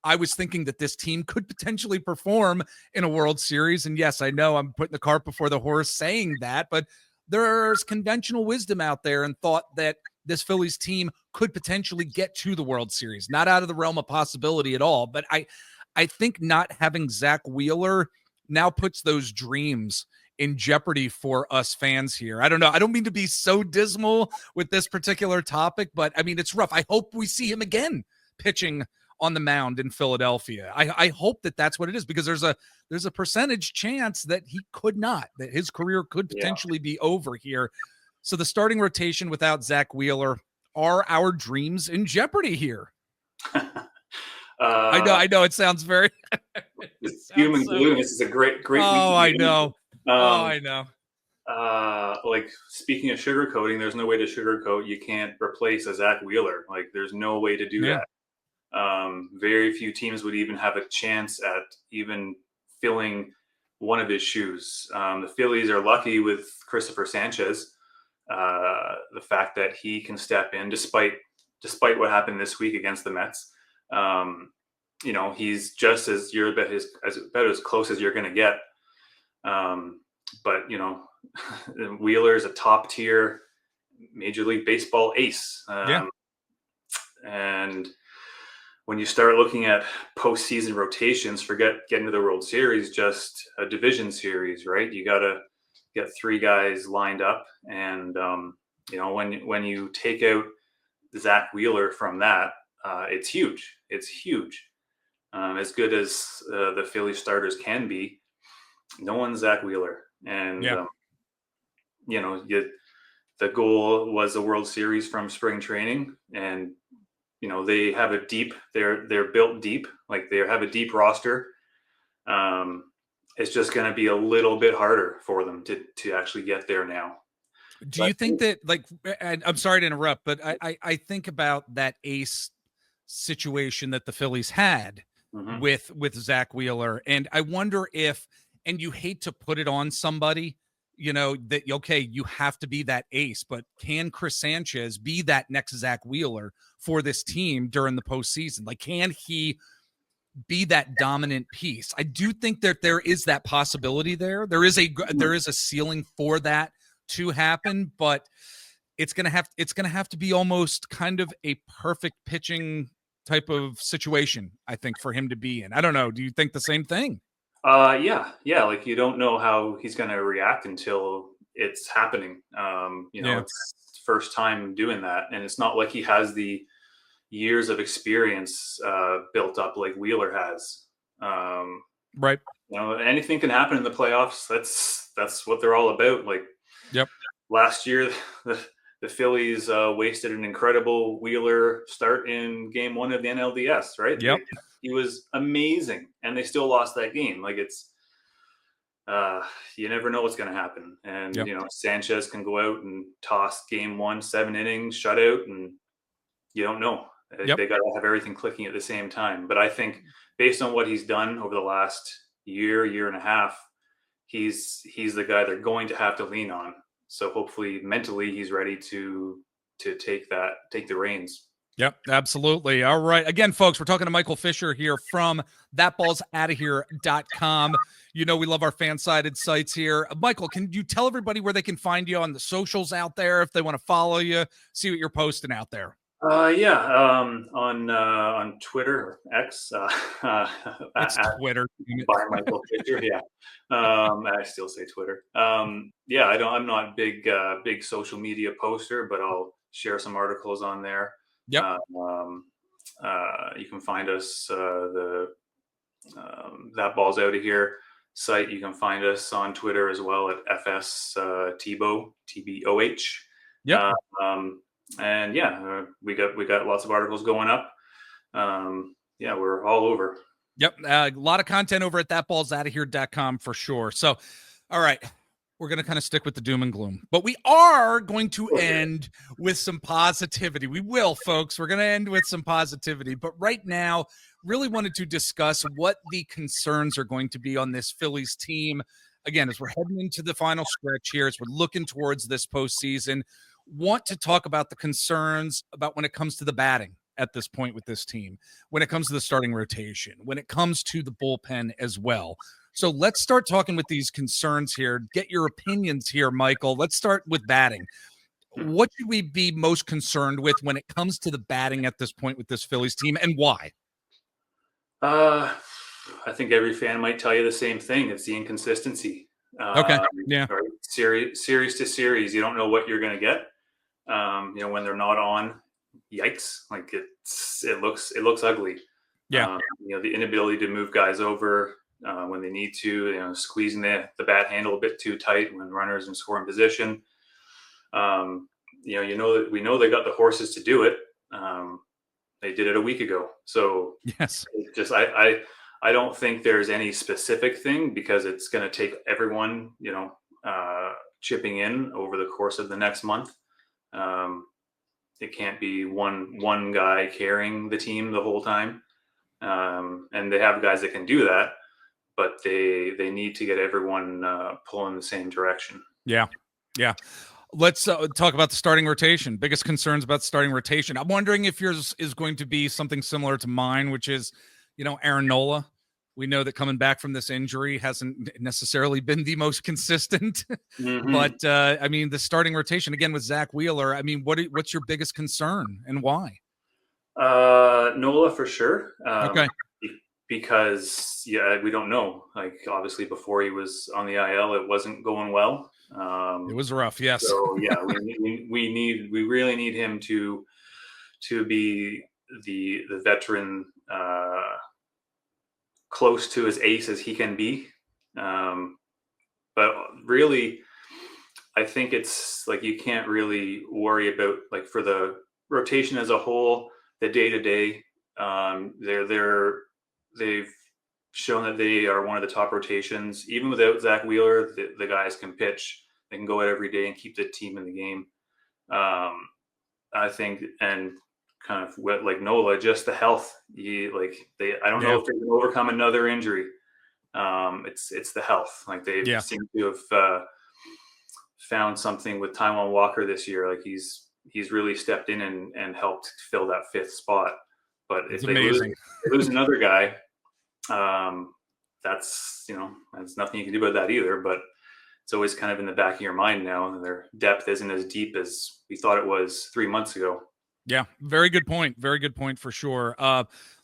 I was thinking that this team could potentially perform in a World Series. And yes, I know I'm putting the cart before the horse saying that, but there's conventional wisdom out there and thought that this Phillies team could potentially get to the World Series. Not out of the realm of possibility at all. But I think not having Zack Wheeler now puts those dreams in jeopardy for us fans here. I don't know. I don't mean to be so dismal with this particular topic, but I mean, it's rough. I hope we see him again pitching on the mound in Philadelphia. I hope that that's what it is, because there's a percentage chance that he could not, that his career could potentially be over here. So the starting rotation without Zack Wheeler, are our dreams in jeopardy here? I know it sounds very human glue. This is a great Oh, I know. I know. Like, speaking of sugarcoating, there's no way to sugarcoat. You can't replace a Zack Wheeler. Like, there's no way to do that. Very few teams would even have a chance at even filling one of his shoes. The Phillies are lucky with Christopher Sanchez. the fact that he can step in despite what happened this week against the Mets. He's just you're about as close as you're going to get. But Wheeler is a top tier Major League Baseball ace. And when you start looking at postseason rotations, forget getting to the World Series, just a division series, right? You got to get 3 guys lined up. And, when you take out Zack Wheeler from that, it's huge. It's huge. As good as the Philly starters can be, no one's Zack Wheeler. And, the goal was a World Series from spring training, and they have they're built deep, like they have a deep roster. It's just going to be a little bit harder for them to actually get there now. Do you think that, like, and I'm sorry to interrupt, but I think about that ace situation that the Phillies had with Zack Wheeler, and I wonder if, and you hate to put it on somebody, that, okay, you have to be that ace, but can Chris Sanchez be that next Zack Wheeler for this team during the postseason? Like, can he be that dominant piece? I do think that there is that possibility there. There is a ceiling for that to happen, but it's going to have to be almost kind of a perfect pitching type of situation, I think, for him to be in. I don't know. Do you think the same thing? Yeah. Like, you don't know how he's going to react until it's happening. It's first time doing that, and it's not like he has the years of experience built up like Wheeler has. Right. Anything can happen in the playoffs. That's what they're all about. Like, last year, the Phillies wasted an incredible Wheeler start in Game 1 of the NLDS. Right. Yep. He was amazing, and they still lost that game. Like, it's you never know what's going to happen. And Sanchez can go out and toss Game 1 7 innings shutout, and you don't know. They got to have everything clicking at the same time. But I think, based on what he's done over the last year and a half, he's the guy they're going to have to lean on. So hopefully mentally he's ready to take the reins. Yep, absolutely. All right. Again, folks, we're talking to Michael Fisher here from thatballsoutofhere.com. We love our Fansided sites here. Michael, can you tell everybody where they can find you on the socials out there if they want to follow you, see what you're posting out there? On Twitter, X. It's Twitter. By Michael Fisher. Yeah. I still say Twitter. I'm not big social media poster, but I'll share some articles on there. Yep. You can find us That Ball's Out of Here site. You can find us on Twitter as well at FS Tebow, TBOH. Yep. We got lots of articles going up. We're all over. Yep. A lot of content over at thatballsoutofhere.com for sure. So, all right. We're going to kind of stick with the doom and gloom, but we are going to end with some positivity. We will, folks. We're going to end with some positivity, but right now, really wanted to discuss what the concerns are going to be on this Phillies team. Again, as we're heading into the final stretch here, as we're looking towards this postseason, want to talk about the concerns about when it comes to the batting at this point with this team, when it comes to the starting rotation, when it comes to the bullpen as well. So let's start talking with these concerns here. Get your opinions here, Michael. Let's start with batting. What should we be most concerned with when it comes to the batting at this point with this Phillies team, and why? I think every fan might tell you the same thing. It's the inconsistency. Okay. Yeah. Right? Series to series, you don't know what you're going to get. When they're not on, yikes! Like, it looks ugly. Yeah. The inability to move guys over when they need to, squeezing the bat handle a bit too tight when runners in scoring position. We know they got the horses to do it. They did it a week ago. So yes, I don't think there's any specific thing, because it's going to take everyone, chipping in over the course of the next month. It can't be one guy carrying the team the whole time. And they have guys that can do that, but they need to get everyone pulling the same direction. Yeah. Let's talk about the starting rotation. Biggest concerns about the starting rotation. I'm wondering if yours is going to be something similar to mine, which is, Aaron Nola. We know that coming back from this injury hasn't necessarily been the most consistent, Mm-hmm. but the starting rotation again with Zack Wheeler. What's your biggest concern and why? Nola for sure. Okay. Because we don't know. Like obviously before he was on the IL, it wasn't going well. It was rough. Yes. So yeah, we really need him to be the veteran, close to as ace as he can be. But really, I think it's like you can't really worry about like for the rotation as a whole, the day to day. They've shown that they are one of the top rotations. Even without Zack Wheeler, the guys can pitch. They can go out every day and keep the team in the game. I think, and kind of like Nola, just the health. I don't know if they can overcome another injury. It's the health. Like they seem to have found something with Taijuan Walker this year. Like he's really stepped in and helped fill that fifth spot. But if they lose another guy, that's nothing you can do about that either. But it's always kind of in the back of your mind now. And their depth isn't as deep as we thought it was 3 months ago. Yeah, very good point. Very good point for sure.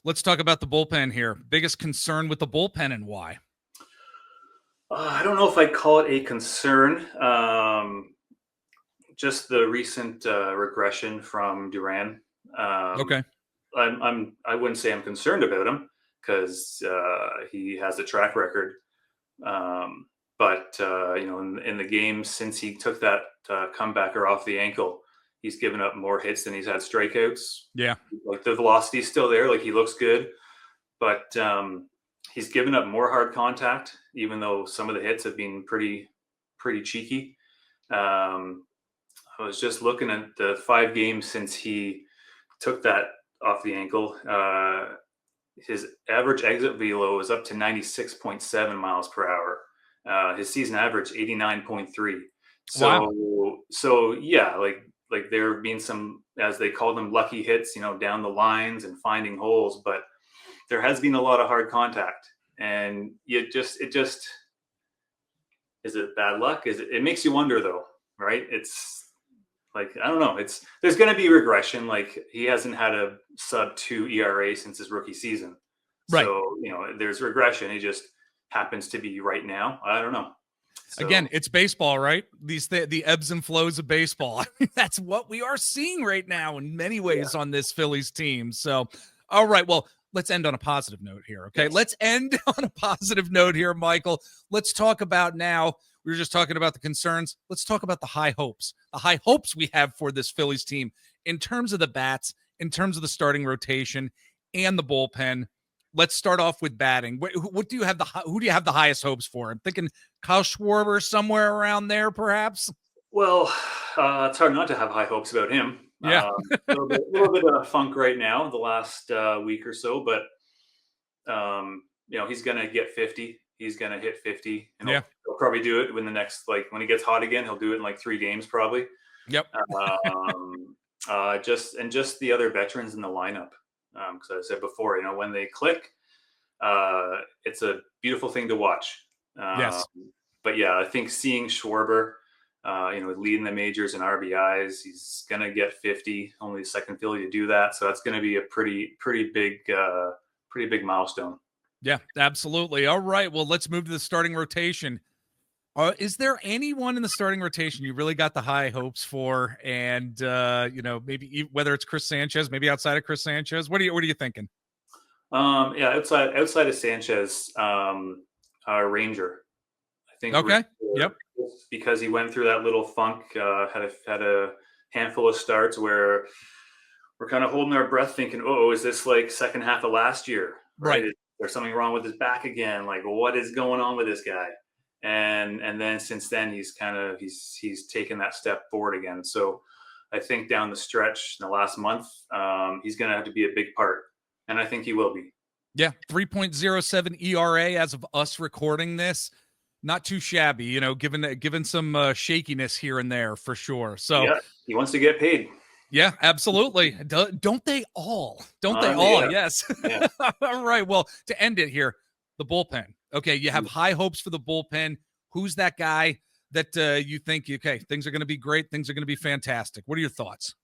Let's talk about the bullpen here. Biggest concern with the bullpen and why? I don't know if I'd call it a concern. Just the recent regression from Duran. Okay. I wouldn't say I'm concerned about him because he has a track record. But in the games since he took that comebacker off the ankle, he's given up more hits than he's had strikeouts. Yeah. Like the velocity's still there. Like he looks good, but he's given up more hard contact, even though some of the hits have been pretty cheeky. I was just looking at the 5 games since he took that off the ankle. His average exit velo is up to 96.7 miles per hour. His season average 89.3. So yeah, like there have been some, as they call them, lucky hits, down the lines and finding holes, but there has been a lot of hard contact, and it just is it bad luck? It makes you wonder though, right? It's like, I don't know. There's going to be regression. Like he hasn't had a sub-2 ERA since his rookie season. Right. So, there's regression. He just happens to be right now. I don't know. So, again, it's baseball, right? The ebbs and flows of baseball. That's what we are seeing right now in many ways on this Phillies team. So, all right. Well, let's end on a positive note here. Okay. Yes. Let's end on a positive note here, Michael. Let's talk about now. We were just talking about the concerns. Let's talk about the high hopes we have for this Phillies team in terms of the bats, in terms of the starting rotation and the bullpen. Let's start off with batting. What do you have who do you have the highest hopes for? I'm thinking Kyle Schwarber somewhere around there, perhaps. Well, it's hard not to have high hopes about him. Yeah, a little bit of funk right now, the last week or so, but he's gonna get 50. He's gonna hit 50, and he'll probably do it when when he gets hot again. He'll do it in like 3 games probably. Yep. Just the other veterans in the lineup. Because I said before, when they click, it's a beautiful thing to watch. Yes. But yeah, I think seeing Schwarber, leading the majors in RBIs, he's gonna get 50. Only the second Philly to do that, so that's going to be a pretty big milestone. Yeah, absolutely. All right. Well, let's move to the starting rotation. Is there anyone in the starting rotation you really got the high hopes for? And, maybe whether it's Chris Sanchez, maybe outside of Chris Sanchez, what are you thinking? Outside of Sanchez, Ranger, I think. Okay. Yep. Because he went through that little funk, had a handful of starts where we're kind of holding our breath thinking, oh, is this like second half of last year? Right. Is there something wrong with his back again? Like, what is going on with this guy? And then since then he's taken that step forward again. So I think down the stretch in the last month, he's going to have to be a big part, and I think he will be. Yeah, 3.07 ERA as of us recording this. not too shabby, you know, given some shakiness here and there for sure. So yeah, he wants to get paid. yeah, absolutely. Don't they all? Don't they all? Yeah. Yes. Yeah. All right. Well, to end it here, the bullpen. Okay, you have high hopes for the bullpen. Who's that guy that you think, okay, things are going to be great, things are going to be fantastic? What are your thoughts?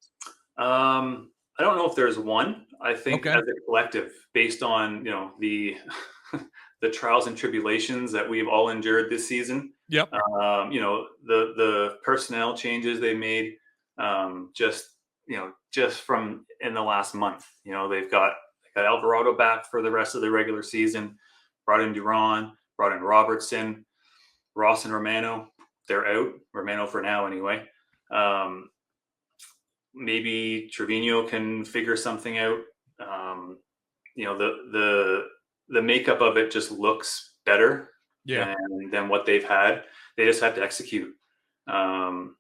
I don't know if there's one. I think Okay. as a collective, based on the the trials and tribulations that we've all endured this season. Yep. The personnel changes they made, just from in the last month. They've got Alvarado back for the rest of the regular season. Brought in Duran, brought in Robertson, Ross and Romano. They're out. Romano for now, anyway. Maybe Trevino can figure something out. The makeup of it just looks better than what they've had. They just have to execute. And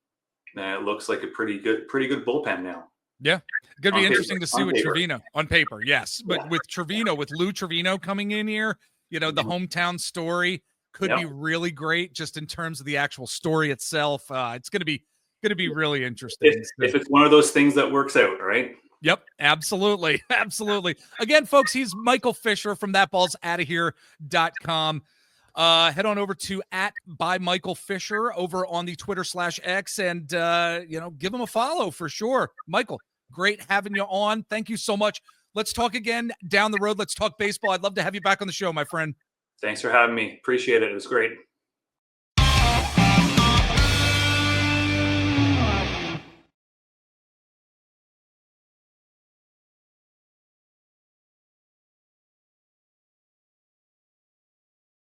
it looks like a pretty good bullpen now. Yeah. Going to be interesting to see On with paper. Trevino on paper. Yes. But with Trevino, with Lou Trevino coming in here, the hometown story could be really great just in terms of the actual story itself. It's going to be really interesting. If it's one of those things that works out, right? Yep, absolutely. Absolutely. Again, folks, he's Michael Fisher from thatballsoutaofhere.com. Head on over to @bymichaelfisher over on the Twitter/X and, give him a follow for sure. Michael, great having you on. Thank you so much. Let's talk again down the road. Let's talk baseball. I'd love to have you back on the show, my friend. Thanks for having me. Appreciate it. It was great.